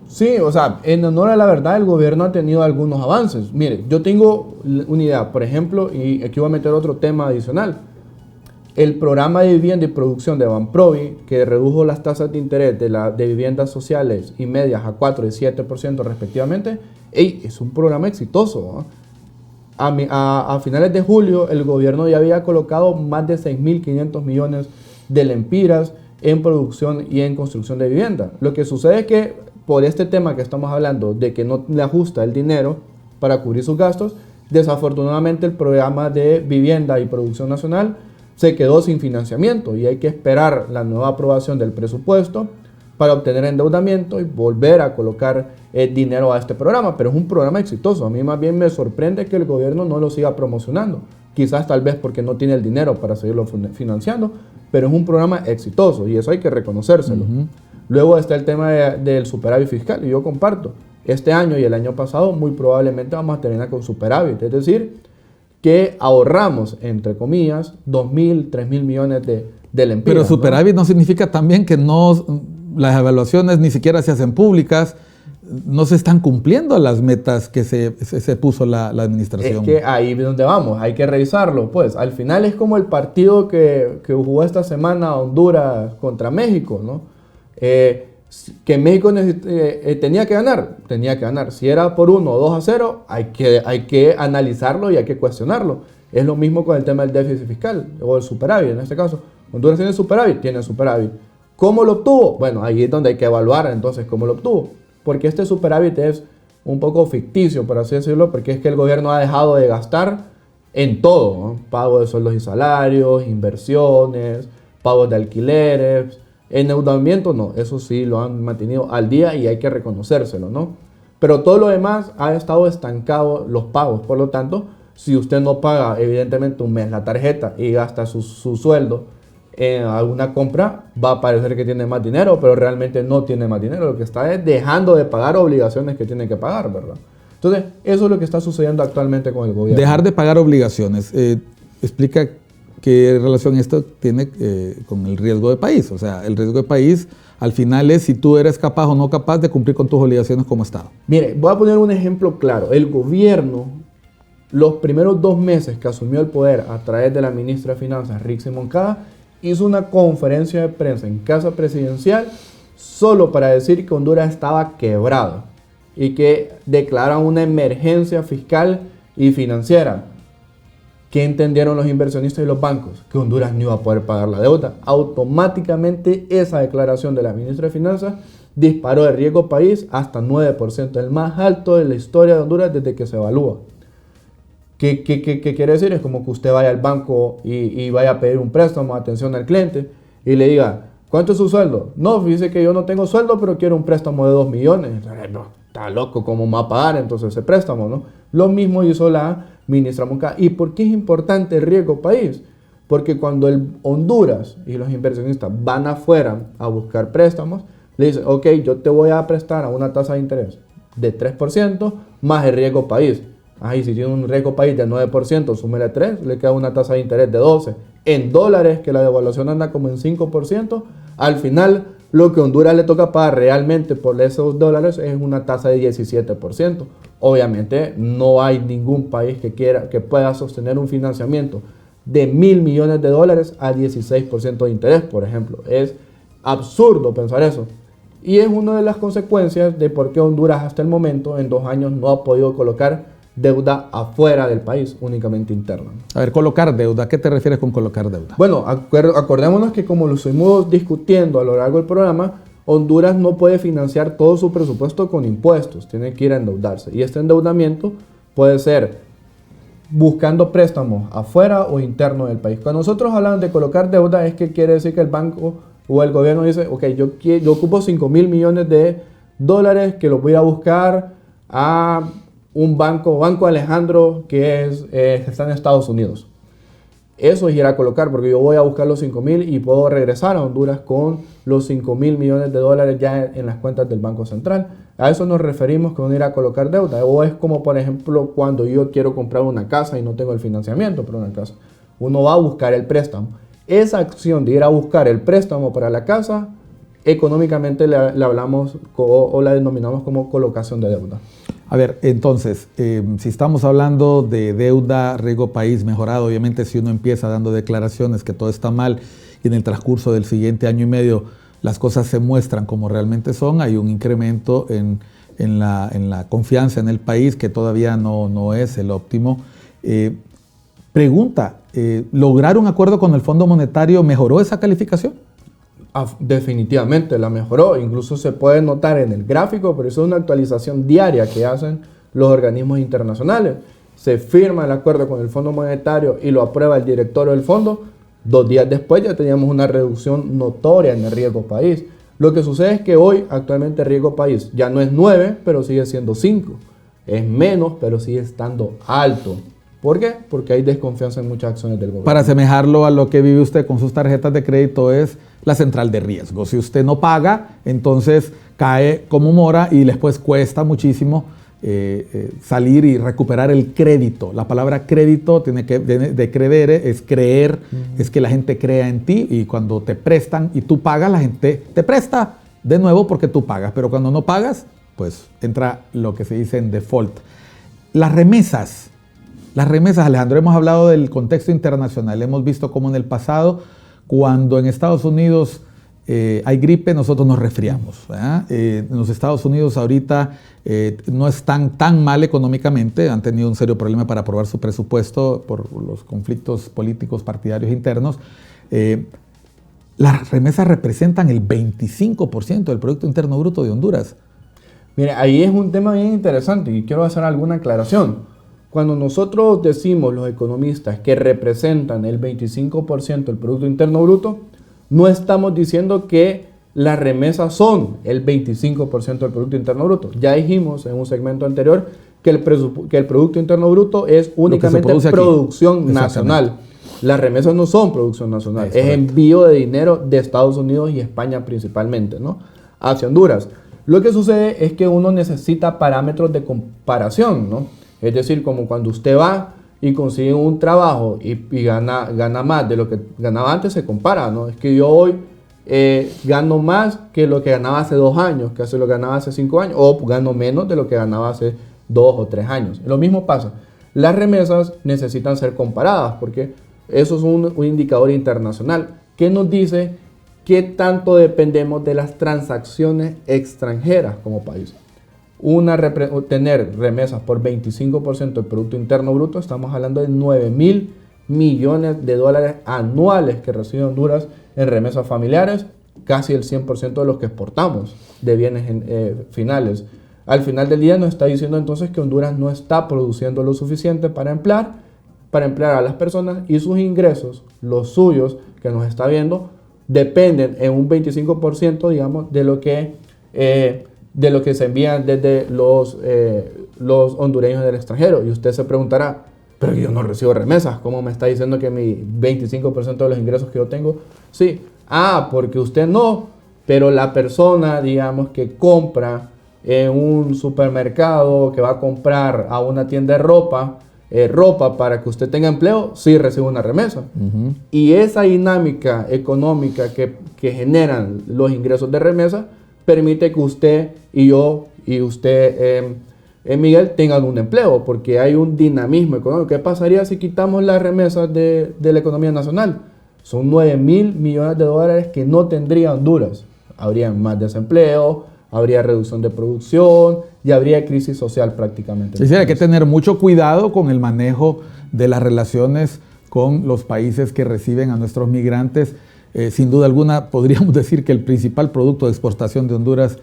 B: Sí, o sea, en honor a la verdad, el gobierno ha tenido algunos avances. Mire, yo tengo una idea, por ejemplo, y aquí voy a meter otro tema adicional. El programa de vivienda y producción de Banprovi, que redujo las tasas de interés de viviendas sociales y medias a 4 y 7% respectivamente, es un programa exitoso, ¿no? A finales de julio, el gobierno ya había colocado más de 6.500 millones de lempiras en producción y en construcción de vivienda. Lo que sucede es que por este tema que estamos hablando, de que no le ajusta el dinero para cubrir sus gastos, desafortunadamente el programa de vivienda y producción nacional se quedó sin financiamiento y hay que esperar la nueva aprobación del presupuesto para obtener endeudamiento y volver a colocar dinero a este programa. Pero es un programa exitoso. A mí más bien me sorprende que el gobierno no lo siga promocionando. Quizás tal vez porque no tiene el dinero para seguirlo financiando, pero es un programa exitoso y eso hay que reconocérselo. Luego está el tema del superávit fiscal y yo comparto. Este año y el año pasado muy probablemente vamos a terminar con superávit, es decir, que ahorramos, entre comillas, 2.000, 3.000 millones de lempiras.
A: Pero superávit no significa también que las evaluaciones ni siquiera se hacen públicas, no se están cumpliendo las metas que se puso la administración.
B: Es que ahí es donde vamos, hay que revisarlo. Pues al final es como el partido que jugó esta semana Honduras contra México, ¿no? Que México tenía que ganar. Si era por 1 o 2-0, hay que analizarlo y hay que cuestionarlo. Es lo mismo con el tema del déficit fiscal o el superávit en este caso. Honduras tiene superávit. ¿Cómo lo obtuvo? Bueno, ahí es donde hay que evaluar entonces cómo lo obtuvo. Porque este superávit es un poco ficticio, por así decirlo, porque es que el gobierno ha dejado de gastar en todo, ¿no? Pago de sueldos y salarios, inversiones, pagos de alquileres. Endeudamiento no, eso sí lo han mantenido al día y hay que reconocérselo, ¿no? Pero todo lo demás ha estado estancado los pagos. Por lo tanto, si usted no paga evidentemente un mes la tarjeta y gasta su sueldo en alguna compra, va a parecer que tiene más dinero, pero realmente no tiene más dinero. Lo que está es dejando de pagar obligaciones que tiene que pagar, ¿verdad? Entonces, eso es lo que está sucediendo actualmente con el gobierno.
A: Dejar de pagar obligaciones. Explica qué relación esto tiene con el riesgo de país. O sea, el riesgo de país al final es si tú eres capaz o no capaz de cumplir con tus obligaciones como Estado.
B: Mire, voy a poner un ejemplo claro. El gobierno, los primeros 2 meses que asumió el poder a través de la ministra de Finanzas, Rixi Moncada, hizo una conferencia de prensa en Casa Presidencial solo para decir que Honduras estaba quebrado y que declaran una emergencia fiscal y financiera. ¿Qué entendieron los inversionistas y los bancos? Que Honduras no iba a poder pagar la deuda. Automáticamente esa declaración de la ministra de Finanzas disparó el riesgo país hasta 9%, el más alto de la historia de Honduras desde que se evalúa. ¿Qué quiere decir? Es como que usted vaya al banco y vaya a pedir un préstamo, atención al cliente, y le diga, ¿cuánto es su sueldo? No, fíjese que yo no tengo sueldo, pero quiero un préstamo de 2 millones. No, está loco, ¿cómo va a pagar entonces ese préstamo, no? Lo mismo hizo la ministra Moncada. ¿Y por qué es importante el riesgo país? Porque cuando Honduras y los inversionistas van afuera a buscar préstamos, le dicen, ok, yo te voy a prestar a una tasa de interés de 3% más el riesgo país. Y si tiene un riesgo país de 9%, súmele 3, le queda una tasa de interés de 12%. En dólares, que la devaluación anda como en 5%, al final lo que Honduras le toca pagar realmente por esos dólares es una tasa de 17%. Obviamente no hay ningún país que pueda sostener un financiamiento de $1.000 millones a 16% de interés, por ejemplo. Es absurdo pensar eso. Y es una de las consecuencias de por qué Honduras hasta el momento, en 2 años, no ha podido colocar deuda afuera del país, únicamente interna.
A: A ver, colocar deuda. ¿A qué te refieres con colocar deuda?
B: Bueno, acordémonos que como lo estuvimos discutiendo a lo largo del programa, Honduras no puede financiar todo su presupuesto con impuestos, tiene que ir a endeudarse. Y este endeudamiento puede ser buscando préstamos afuera o interno del país. Cuando nosotros hablamos de colocar deuda, es que quiere decir que el banco o el gobierno dice, ok, yo ocupo $5.000 millones que los voy a buscar a un Banco Alejandro que está en Estados Unidos. Eso es ir a colocar, porque yo voy a buscar los 5.000 y puedo regresar a Honduras con los $5.000 millones ya en las cuentas del Banco Central. A eso nos referimos con ir a colocar deuda. O es como, por ejemplo, cuando yo quiero comprar una casa y no tengo el financiamiento para una casa. Uno va a buscar el préstamo. Esa acción de ir a buscar el préstamo para la casa económicamente le hablamos o la denominamos como colocación de deuda.
A: A ver, entonces, si estamos hablando de deuda, riesgo país mejorado, obviamente si uno empieza dando declaraciones que todo está mal y en el transcurso del siguiente año y medio las cosas se muestran como realmente son, hay un incremento en la confianza en el país que todavía no es el óptimo. Pregunta, ¿lograr un acuerdo con el Fondo Monetario mejoró esa calificación?
B: Definitivamente la mejoró, incluso se puede notar en el gráfico, pero eso es una actualización diaria que hacen los organismos internacionales. Se firma el acuerdo con el Fondo Monetario y lo aprueba el directorio del fondo. 2 días después ya teníamos una reducción notoria en el riesgo país. Lo que sucede es que hoy actualmente el riesgo país ya no es 9, pero sigue siendo 5. Es menos, pero sigue estando alto. ¿Por qué? Porque hay desconfianza en muchas acciones del gobierno.
A: Para asemejarlo a lo que vive usted con sus tarjetas de crédito es la central de riesgo. Si usted no paga, entonces cae como mora y después cuesta muchísimo salir y recuperar el crédito. La palabra crédito tiene que de credere, es creer, es que la gente crea en ti y cuando te prestan y tú pagas, la gente te presta de nuevo porque tú pagas. Pero cuando no pagas, pues entra lo que se dice en default. Las remesas, Alejandro, hemos hablado del contexto internacional, hemos visto cómo en el pasado, cuando en Estados Unidos hay gripe, nosotros nos resfriamos. En los Estados Unidos ahorita no están tan mal económicamente, han tenido un serio problema para aprobar su presupuesto por los conflictos políticos partidarios internos. Las remesas representan el 25% del Producto Interno Bruto de Honduras.
B: Mire, ahí es un tema bien interesante y quiero hacer alguna aclaración. Cuando nosotros decimos los economistas que representan el 25% del Producto Interno Bruto, no estamos diciendo que las remesas son el 25% del Producto Interno Bruto. Ya dijimos en un segmento anterior que el Producto Interno Bruto es únicamente producción nacional. Las remesas no son producción nacional, es envío de dinero de Estados Unidos y España principalmente, ¿no?, hacia Honduras. Lo que sucede es que uno necesita parámetros de comparación, ¿no? Es decir, como cuando usted va y consigue un trabajo y gana más de lo que ganaba antes, se compara, ¿no? Es que yo hoy gano más que lo que ganaba hace 2 años, que lo ganaba hace 5 años, o gano menos de lo que ganaba hace 2 o 3 años. Lo mismo pasa. Las remesas necesitan ser comparadas porque eso es un indicador internacional que nos dice qué tanto dependemos de las transacciones extranjeras como país. Tener remesas por 25% del Producto Interno Bruto, estamos hablando de 9.000 millones de dólares anuales que recibe Honduras en remesas familiares, casi el 100% de los que exportamos de bienes finales. Al final del día nos está diciendo entonces que Honduras no está produciendo lo suficiente para emplear a las personas y sus ingresos, los suyos que nos está viendo, dependen en un 25%, digamos, de lo que se envían desde los hondureños del extranjero. Y usted se preguntará, pero yo no recibo remesas, ¿cómo me está diciendo que mi 25% de los ingresos que yo tengo? Sí, porque usted no, pero la persona, digamos, que compra en un supermercado, que va a comprar a una tienda de ropa para que usted tenga empleo, sí recibe una remesa. Y esa dinámica económica que generan los ingresos de remesa permite que usted y yo y usted, Miguel, tengan un empleo, porque hay un dinamismo económico. ¿Qué pasaría si quitamos las remesas de la economía nacional? Son 9.000 millones de dólares que no tendría Honduras. Habría más desempleo, habría reducción de producción y habría crisis social prácticamente.
A: Es decir, hay que tener mucho cuidado con el manejo de las relaciones con los países que reciben a nuestros migrantes. Sin duda alguna, podríamos decir que el principal producto de exportación de Honduras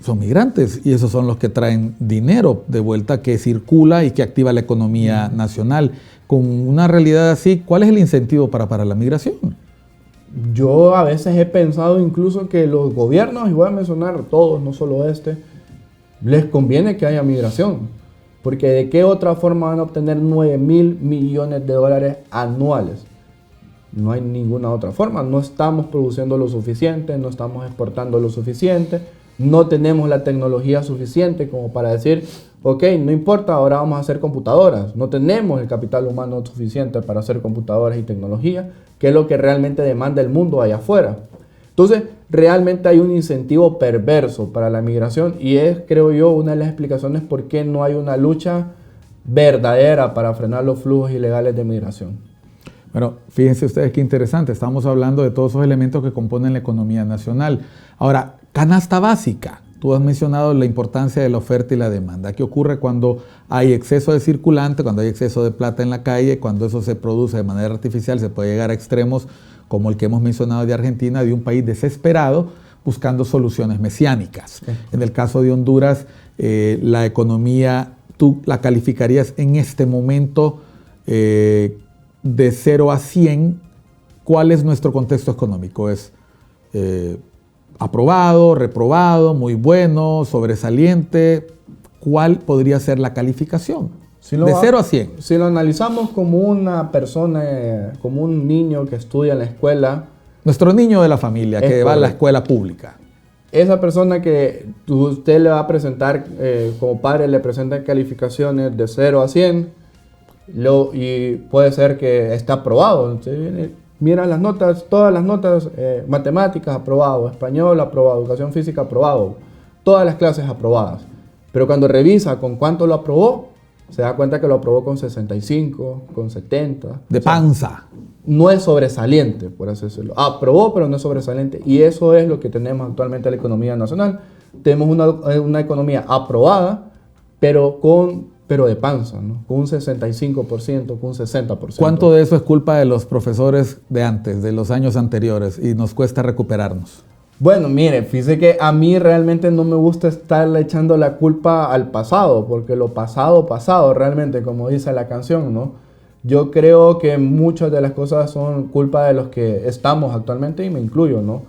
A: son migrantes y esos son los que traen dinero de vuelta que circula y que activa la economía nacional. Con una realidad así, ¿cuál es el incentivo para parar la migración?
B: Yo a veces he pensado incluso que los gobiernos, y voy a mencionar todos, no solo les conviene que haya migración, porque ¿de qué otra forma van a obtener 9.000 millones de dólares anuales? No hay ninguna otra forma. No estamos produciendo lo suficiente, no estamos exportando lo suficiente, no tenemos la tecnología suficiente como para decir, ok, no importa, ahora vamos a hacer computadoras. No tenemos el capital humano suficiente para hacer computadoras y tecnología, que es lo que realmente demanda el mundo allá afuera. Entonces, realmente hay un incentivo perverso para la migración y es, creo yo, una de las explicaciones por qué no hay una lucha verdadera para frenar los flujos ilegales de migración.
A: Bueno, fíjense ustedes qué interesante, estamos hablando de todos esos elementos que componen la economía nacional. Ahora, canasta básica. Tú has mencionado la importancia de la oferta y la demanda. ¿Qué ocurre cuando hay exceso de circulante, cuando hay exceso de plata en la calle, cuando eso se produce de manera artificial? Se puede llegar a extremos como el que hemos mencionado de Argentina, de un país desesperado buscando soluciones mesiánicas. Sí. En el caso de Honduras, la economía, ¿tú la calificarías en este momento de 0 a 100? ¿Cuál es nuestro contexto económico? ¿Es aprobado, reprobado, muy bueno, sobresaliente? ¿Cuál podría ser la calificación? De 0 a 100.
B: Si lo analizamos como una persona, como un niño que estudia en la escuela.
A: Nuestro niño de la familia, que va a la escuela pública.
B: Esa persona que usted le va a presentar, como padre le presenta calificaciones de 0 a 100, y puede ser que esté aprobado. Entonces, mira las notas, todas las notas, matemáticas aprobado, español aprobado, educación física aprobado, todas las clases aprobadas. Pero cuando revisa con cuánto lo aprobó, se da cuenta que lo aprobó con 65, con 70.
A: De panza.
B: No es sobresaliente, por así decirlo. Aprobó, pero no es sobresaliente. Y eso es lo que tenemos actualmente en la economía nacional. Tenemos una economía aprobada, pero de panza, ¿no? Con un 65%, con un 60%.
A: ¿Cuánto de eso es culpa de los profesores de antes, de los años anteriores, y nos cuesta recuperarnos?
B: Bueno, mire, fíjese que a mí realmente no me gusta estarle echando la culpa al pasado, porque lo pasado, realmente, como dice la canción, ¿no? Yo creo que muchas de las cosas son culpa de los que estamos actualmente, y me incluyo, ¿no?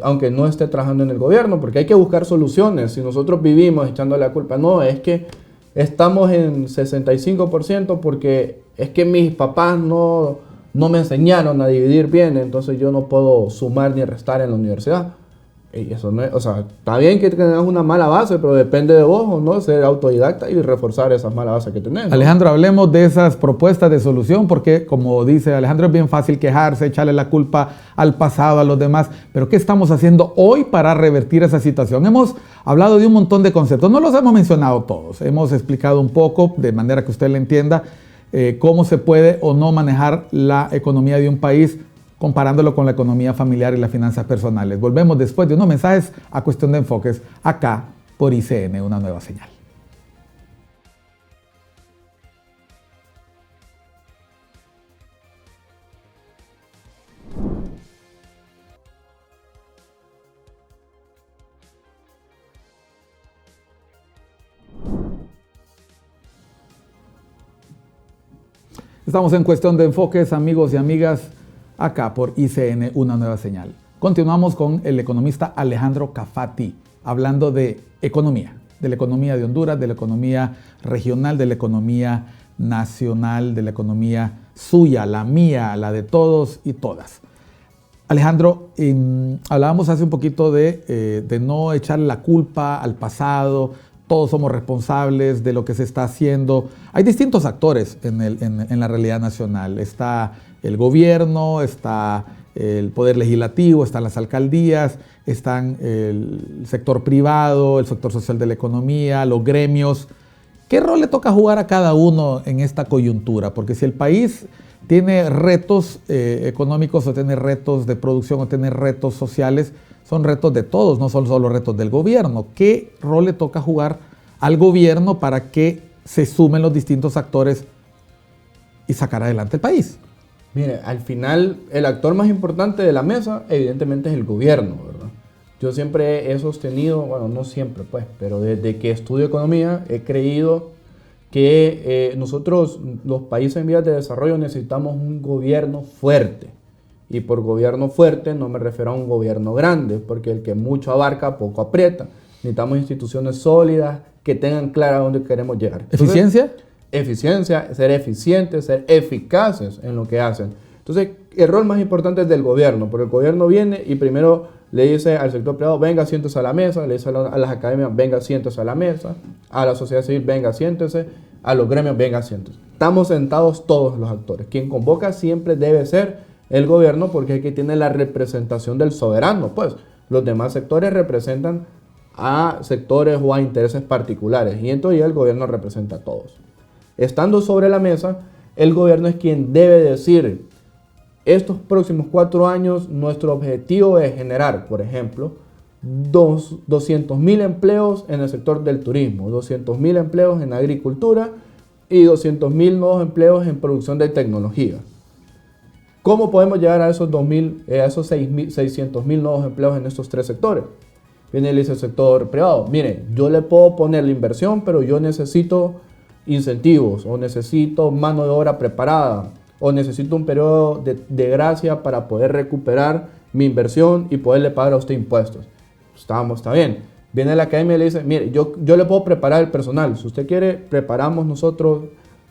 B: Aunque no esté trabajando en el gobierno, porque hay que buscar soluciones. Si nosotros vivimos echando la culpa, no, es que estamos en 65% porque es que mis papás no me enseñaron a dividir bien, entonces yo no puedo sumar ni restar en la universidad. Y eso no es, o sea, está bien que tengas una mala base, pero depende de vos, ¿no? Ser autodidacta y reforzar esas malas bases que tenés, ¿no?
A: Alejandro, hablemos de esas propuestas de solución, porque como dice Alejandro, es bien fácil quejarse, echarle la culpa al pasado, a los demás, pero ¿qué estamos haciendo hoy para revertir esa situación? Hemos hablado de un montón de conceptos, no los hemos mencionado todos, hemos explicado un poco, de manera que usted le entienda, cómo se puede o no manejar la economía de un país, comparándolo con la economía familiar y las finanzas personales. Volvemos después de unos mensajes a Cuestión de Enfoques, acá por ICN, una nueva señal. Estamos en Cuestión de Enfoques, amigos y amigas, acá por ICN, una nueva señal. Continuamos con el economista Alejandro Cafati, hablando de la economía de Honduras, de la economía regional, de la economía nacional, de la economía suya, la mía, la de todos y todas. Alejandro, hablábamos hace un poquito de no echarle la culpa al pasado. Todos somos responsables de lo que se está haciendo. Hay distintos actores en la realidad nacional. Está el gobierno, está el poder legislativo, están las alcaldías, están el sector privado, el sector social de la economía, los gremios. ¿Qué rol le toca jugar a cada uno en esta coyuntura? Porque si el país tiene retos económicos o tiene retos de producción o tiene retos sociales, son retos de todos, no son solo retos del gobierno. ¿Qué rol le toca jugar al gobierno para que se sumen los distintos actores y sacar adelante el país?
B: Mire, al final el actor más importante de la mesa evidentemente es el gobierno, ¿verdad? Yo siempre he sostenido, bueno, no siempre pues, pero desde que estudio economía he creído que nosotros, los países en vías de desarrollo, necesitamos un gobierno fuerte. Y por gobierno fuerte no me refiero a un gobierno grande, porque el que mucho abarca, poco aprieta. Necesitamos instituciones sólidas que tengan clara a dónde queremos llegar. Entonces,
A: ¿eficiencia?
B: Eficiencia, ser eficientes, ser eficaces en lo que hacen. Entonces, el rol más importante es del gobierno, porque el gobierno viene y primero le dice al sector privado, venga, siéntese a la mesa, le dice a las academias, venga, siéntese a la mesa, a la sociedad civil, venga, siéntese, a los gremios, venga, siéntese. Estamos sentados todos los actores. Quien convoca siempre debe ser el gobierno porque es el que tiene la representación del soberano, pues los demás sectores representan a sectores o a intereses particulares y entonces el gobierno representa a todos. Estando sobre la mesa, el gobierno es quien debe decir, estos próximos 4 años nuestro objetivo es generar, por ejemplo, 200.000 empleos en el sector del turismo, 200.000 empleos en agricultura y 200.000 nuevos empleos en producción de tecnología. ¿Cómo podemos llegar a esos 600.000 nuevos empleos en estos 3 sectores? Viene y le dice el sector privado, mire, yo le puedo poner la inversión, pero yo necesito incentivos, o necesito mano de obra preparada, o necesito un periodo de gracia para poder recuperar mi inversión y poderle pagar a usted impuestos. Está bien. Viene la academia y le dice, mire, yo le puedo preparar el personal. Si usted quiere, preparamos nosotros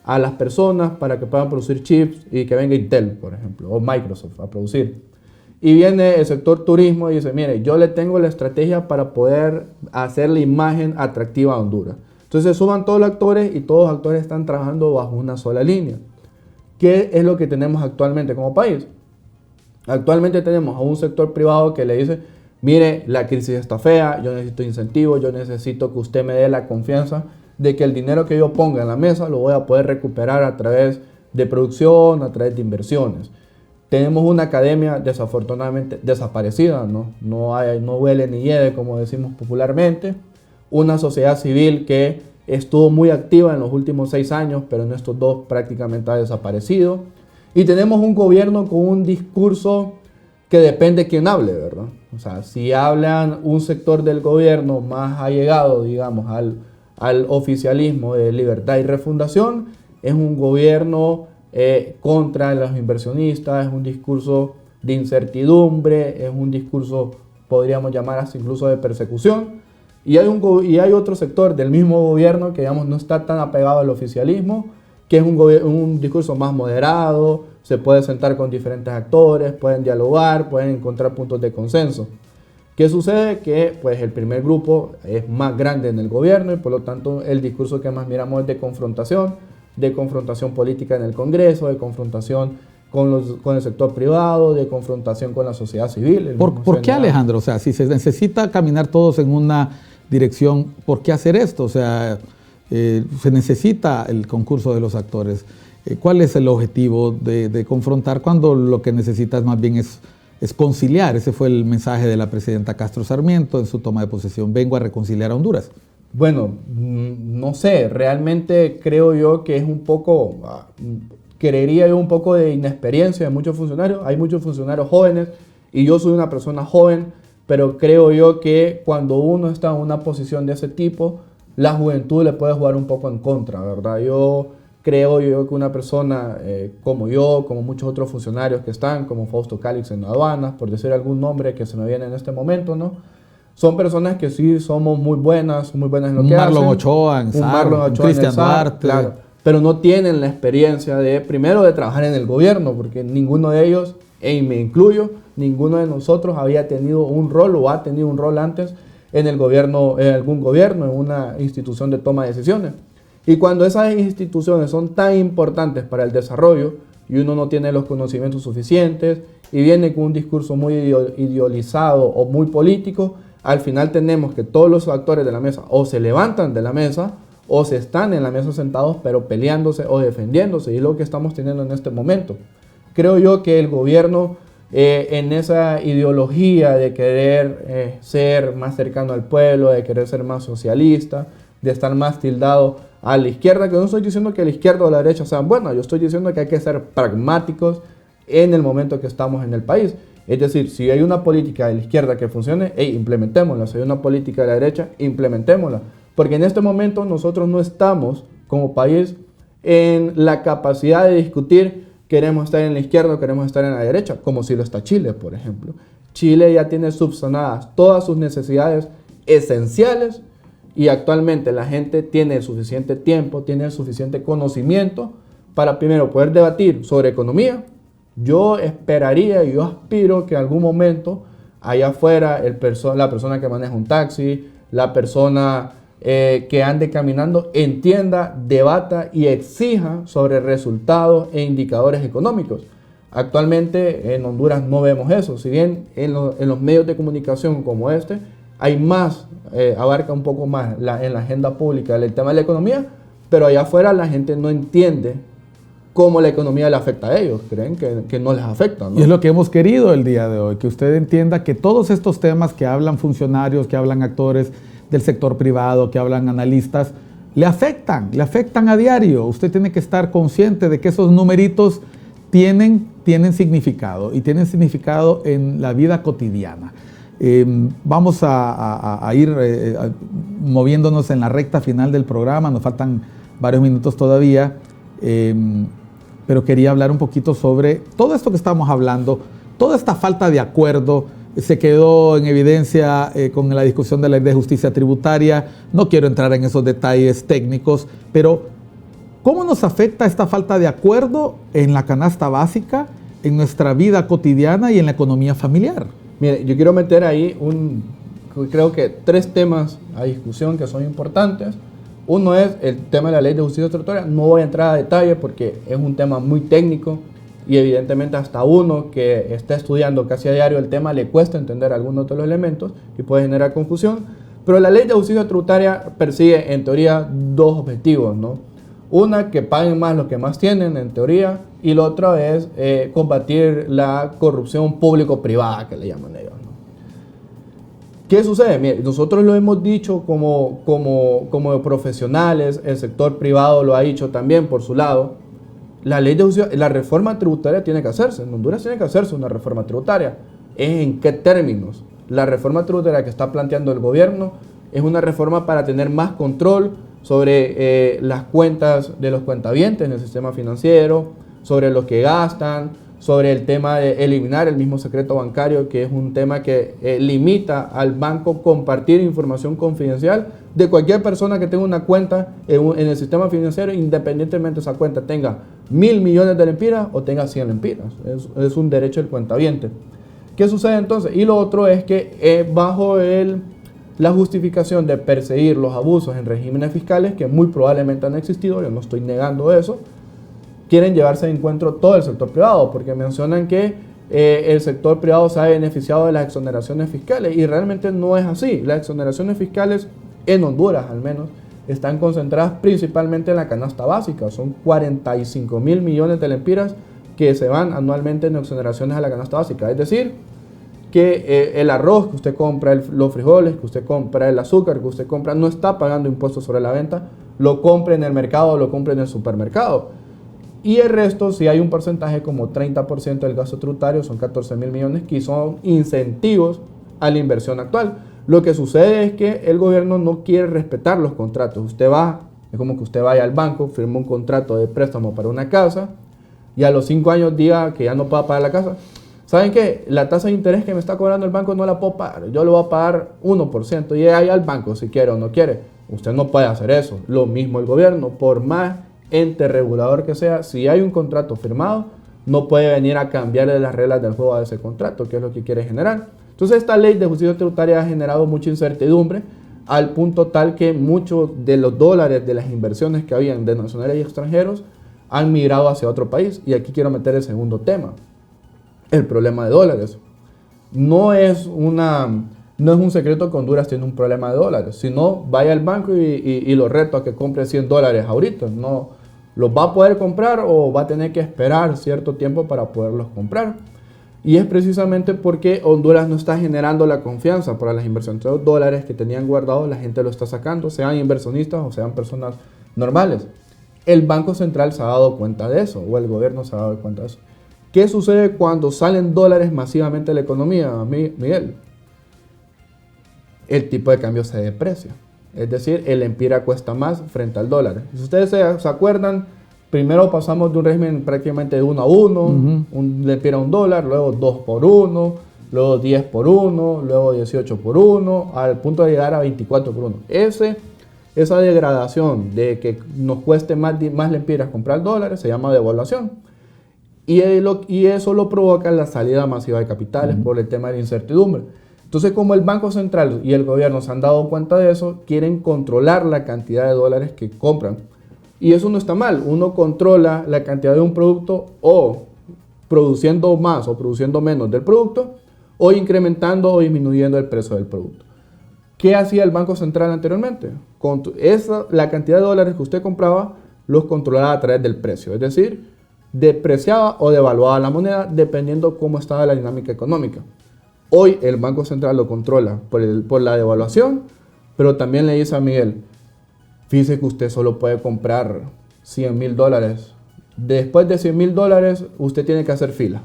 B: a las personas para que puedan producir chips y que venga Intel, por ejemplo, o Microsoft a producir. Y viene el sector turismo y dice, mire, yo le tengo la estrategia para poder hacer la imagen atractiva a Honduras. Entonces suban todos los actores y todos los actores están trabajando bajo una sola línea. ¿Qué es lo que tenemos actualmente como país? Actualmente tenemos a un sector privado que le dice, mire, la crisis está fea, yo necesito incentivos, yo necesito que usted me dé la confianza de que el dinero que yo ponga en la mesa lo voy a poder recuperar a través de producción, a través de inversiones. Tenemos una academia desafortunadamente desaparecida, no huele ni hiede, como decimos popularmente. Una sociedad civil que estuvo muy activa en los últimos 6 años, pero en estos 2 prácticamente ha desaparecido. Y tenemos un gobierno con un discurso que depende de quién hable, ¿verdad? O sea, si hablan un sector del gobierno más allegado, digamos, al oficialismo de Libertad y Refundación, es un gobierno contra los inversionistas, es un discurso de incertidumbre, es un discurso, podríamos llamar hasta incluso de persecución. Y hay otro sector del mismo gobierno que, digamos, no está tan apegado al oficialismo, que es un discurso más moderado, se puede sentar con diferentes actores, pueden dialogar, pueden encontrar puntos de consenso. ¿Qué sucede? Que pues, el primer grupo es más grande en el gobierno y por lo tanto el discurso que más miramos es de confrontación política en el Congreso, de confrontación con el sector privado, de confrontación con la sociedad civil.
A: ¿Por qué, Alejandro? O sea, si se necesita caminar todos en una dirección, ¿por qué hacer esto? O sea, se necesita el concurso de los actores. ¿Cuál es el objetivo de confrontar cuando lo que necesitas más bien es conciliar? Ese fue el mensaje de la presidenta Castro Sarmiento en su toma de posesión. Vengo a reconciliar a Honduras.
B: Bueno, no sé, realmente creo yo que es un poco, creería yo un poco de inexperiencia de muchos funcionarios. Hay muchos funcionarios jóvenes y yo soy una persona joven, pero creo yo que cuando uno está en una posición de ese tipo, la juventud le puede jugar un poco en contra, ¿verdad? Yo creo yo que una persona como yo, como muchos otros funcionarios que están, como Fausto Cálix en aduanas, por decir algún nombre que se me viene en este momento, ¿no? Son personas que sí somos muy buenas en lo que hacen.
A: Marlon Ochoa en SAR, Cristian Duarte.
B: Claro, pero no tienen la experiencia primero de trabajar en el gobierno, porque ninguno de ellos, y me incluyo, ninguno de nosotros había tenido un rol o ha tenido un rol antes en el gobierno, en algún gobierno, en una institución de toma de decisiones. Y cuando esas instituciones son tan importantes para el desarrollo y uno no tiene los conocimientos suficientes y viene con un discurso muy idealizado o muy político, al final tenemos que todos los actores de la mesa o se levantan de la mesa o se están en la mesa sentados pero peleándose o defendiéndose, y es lo que estamos teniendo en este momento. Creo yo que el gobierno en esa ideología de querer ser más cercano al pueblo, de querer ser más socialista, de estar más tildado a la izquierda, que no estoy diciendo que la izquierda o la derecha sean buenas, yo estoy diciendo que hay que ser pragmáticos en el momento que estamos en el país. Es decir, si hay una política de la izquierda que funcione, implementémosla. Si hay una política de la derecha, implementémosla. Porque en este momento nosotros no estamos como país en la capacidad de discutir queremos estar en la izquierda o queremos estar en la derecha, como si lo está Chile, por ejemplo. Chile ya tiene subsanadas todas sus necesidades esenciales y actualmente la gente tiene el suficiente tiempo, tiene el suficiente conocimiento para primero poder debatir sobre economía. Yo esperaría y yo aspiro que en algún momento allá afuera la persona que maneja un taxi, la persona que ande caminando, entienda, debata y exija sobre resultados e indicadores económicos. Actualmente en Honduras no vemos eso, si bien en los medios de comunicación como este hay más, abarca un poco más en la agenda pública el tema de la economía, pero allá afuera la gente no entiende cómo la economía le afecta a ellos, creen que no les afecta, ¿no?
A: Y es lo que hemos querido el día de hoy, que usted entienda que todos estos temas que hablan funcionarios, que hablan actores del sector privado, que hablan analistas, le afectan a diario. Usted tiene que estar consciente de que esos numeritos tienen significado y tienen significado en la vida cotidiana. Vamos a ir moviéndonos en la recta final del programa, nos faltan varios minutos todavía, pero quería hablar un poquito sobre todo esto que estamos hablando, toda esta falta de acuerdo. Se quedó en evidencia con la discusión de la Ley de Justicia Tributaria. No quiero entrar en esos detalles técnicos, pero ¿cómo nos afecta esta falta de acuerdo en la canasta básica, en nuestra vida cotidiana y en la economía familiar?
B: Mire, yo quiero meter ahí creo que 3 temas a discusión que son importantes. Uno es el tema de la Ley de Justicia Tributaria. No voy a entrar a detalle porque es un tema muy técnico y evidentemente hasta uno que está estudiando casi a diario el tema le cuesta entender algunos de los elementos y puede generar confusión. Pero la Ley de Justicia Tributaria persigue en teoría 2 objetivos, ¿no? Una, que paguen más los que más tienen, en teoría, y la otra es combatir la corrupción público-privada, que le llaman ellos, ¿no? ¿Qué sucede? Mire, nosotros lo hemos dicho como profesionales, el sector privado lo ha dicho también por su lado. La reforma tributaria tiene que hacerse, en Honduras tiene que hacerse una reforma tributaria. ¿En qué términos? La reforma tributaria que está planteando el gobierno es una reforma para tener más control sobre las cuentas de los cuentavientes en el sistema financiero, sobre lo que gastan, sobre el tema de eliminar el mismo secreto bancario, que es un tema que limita al banco compartir información confidencial de cualquier persona que tenga una cuenta en el sistema financiero, independientemente de esa cuenta tenga 1.000 millones de lempiras o tenga 100 lempiras. Es un derecho del cuentaviente. ¿Qué sucede entonces? Y lo otro es que bajo la justificación de perseguir los abusos en regímenes fiscales, que muy probablemente han existido, yo no estoy negando eso, quieren llevarse de encuentro todo el sector privado, porque mencionan que el sector privado se ha beneficiado de las exoneraciones fiscales, y realmente no es así. Las exoneraciones fiscales, en Honduras al menos, están concentradas principalmente en la canasta básica. Son 45.000 millones de lempiras que se van anualmente en exoneraciones a la canasta básica. Es decir, que el arroz que usted compra, los frijoles que usted compra, el azúcar que usted compra, no está pagando impuestos sobre la venta, lo compra en el mercado o lo compra en el supermercado. Y el resto, si hay un porcentaje como 30% del gasto tributario, son 14.000 millones, que son incentivos a la inversión actual. Lo que sucede es que el gobierno no quiere respetar los contratos. Es como que usted vaya al banco, firma un contrato de préstamo para una casa y a los 5 años diga que ya no pueda pagar la casa. ¿Saben qué? La tasa de interés que me está cobrando el banco no la puedo pagar. Yo lo voy a pagar 1% y ahí al banco si quiere o no quiere. Usted no puede hacer eso. Lo mismo el gobierno, por más ente regulador que sea, si hay un contrato firmado, no puede venir a cambiarle las reglas del juego a ese contrato, que es lo que quiere generar. Entonces esta ley de justicia tributaria ha generado mucha incertidumbre, al punto tal que muchos de los dólares de las inversiones que habían de nacionales y extranjeros han migrado hacia otro país. Y aquí quiero meter el segundo tema, el problema de dólares. No es un secreto que Honduras tiene un problema de dólares. Si no, vaya al banco y lo reto a que compre $100 ahorita. No los va a poder comprar o va a tener que esperar cierto tiempo para poderlos comprar. Y es precisamente porque Honduras no está generando la confianza para las inversiones. Los dólares que tenían guardados, la gente lo está sacando, sean inversionistas o sean personas normales. El Banco Central se ha dado cuenta de eso, o el gobierno se ha dado cuenta de eso. ¿Qué sucede cuando salen dólares masivamente de la economía, Miguel? El tipo de cambio se deprecia. Es decir, el lempira cuesta más frente al dólar. Si ustedes se acuerdan, primero pasamos de un régimen prácticamente de 1 a 1, un lempira a $1, luego 2 por 1, luego 10 por 1, luego 18 por 1, al punto de llegar a 24 por 1. Esa degradación de que nos cueste más lempiras comprar dólares se llama devaluación. Y eso lo provoca la salida masiva de capitales por el tema de la incertidumbre. Entonces, como el Banco Central y el gobierno se han dado cuenta de eso, quieren controlar la cantidad de dólares que compran. Y eso no está mal. Uno controla la cantidad de un producto o produciendo más o produciendo menos del producto, o incrementando o disminuyendo el precio del producto. ¿Qué hacía el Banco Central anteriormente? La cantidad de dólares que usted compraba los controlaba a través del precio, es decir, depreciaba o devaluaba la moneda dependiendo cómo estaba la dinámica económica. Hoy el Banco Central lo controla por la devaluación, pero también le dice a Miguel, fíjese que usted solo puede comprar $100,000. Después de $100,000 usted tiene que hacer fila.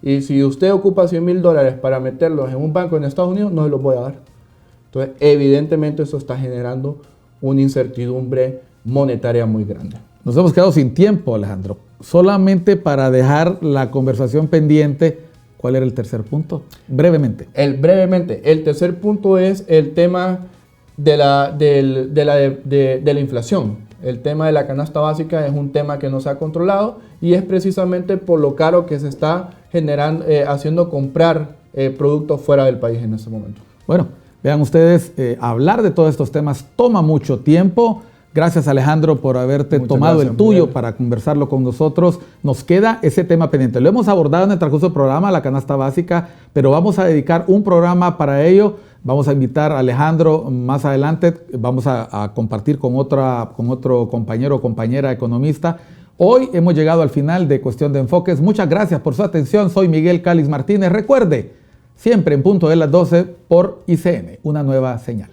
B: Y si usted ocupa $100,000 para meterlos en un banco en Estados Unidos, no se los voy a dar. Entonces, evidentemente eso está generando una incertidumbre monetaria muy grande.
A: Nos hemos quedado sin tiempo, Alejandro. Solamente para dejar la conversación pendiente, ¿cuál era el tercer punto? Brevemente.
B: El tercer punto es el tema de la inflación. El tema de la canasta básica es un tema que no se ha controlado y es precisamente por lo caro que se está generando, haciendo comprar productos fuera del país en este momento.
A: Bueno, vean ustedes, hablar de todos estos temas toma mucho tiempo. Gracias, Alejandro, por haberte tomado el tuyo Miguel, para conversarlo con nosotros. Nos queda ese tema pendiente. Lo hemos abordado en el transcurso del programa, la canasta básica, pero vamos a dedicar un programa para ello. Vamos a invitar a Alejandro más adelante. Vamos a compartir con otro compañero o compañera economista. Hoy hemos llegado al final de Cuestión de Enfoques. Muchas gracias por su atención. Soy Miguel Calix Martínez. Recuerde, siempre en punto de las 12 por ICN, una nueva señal.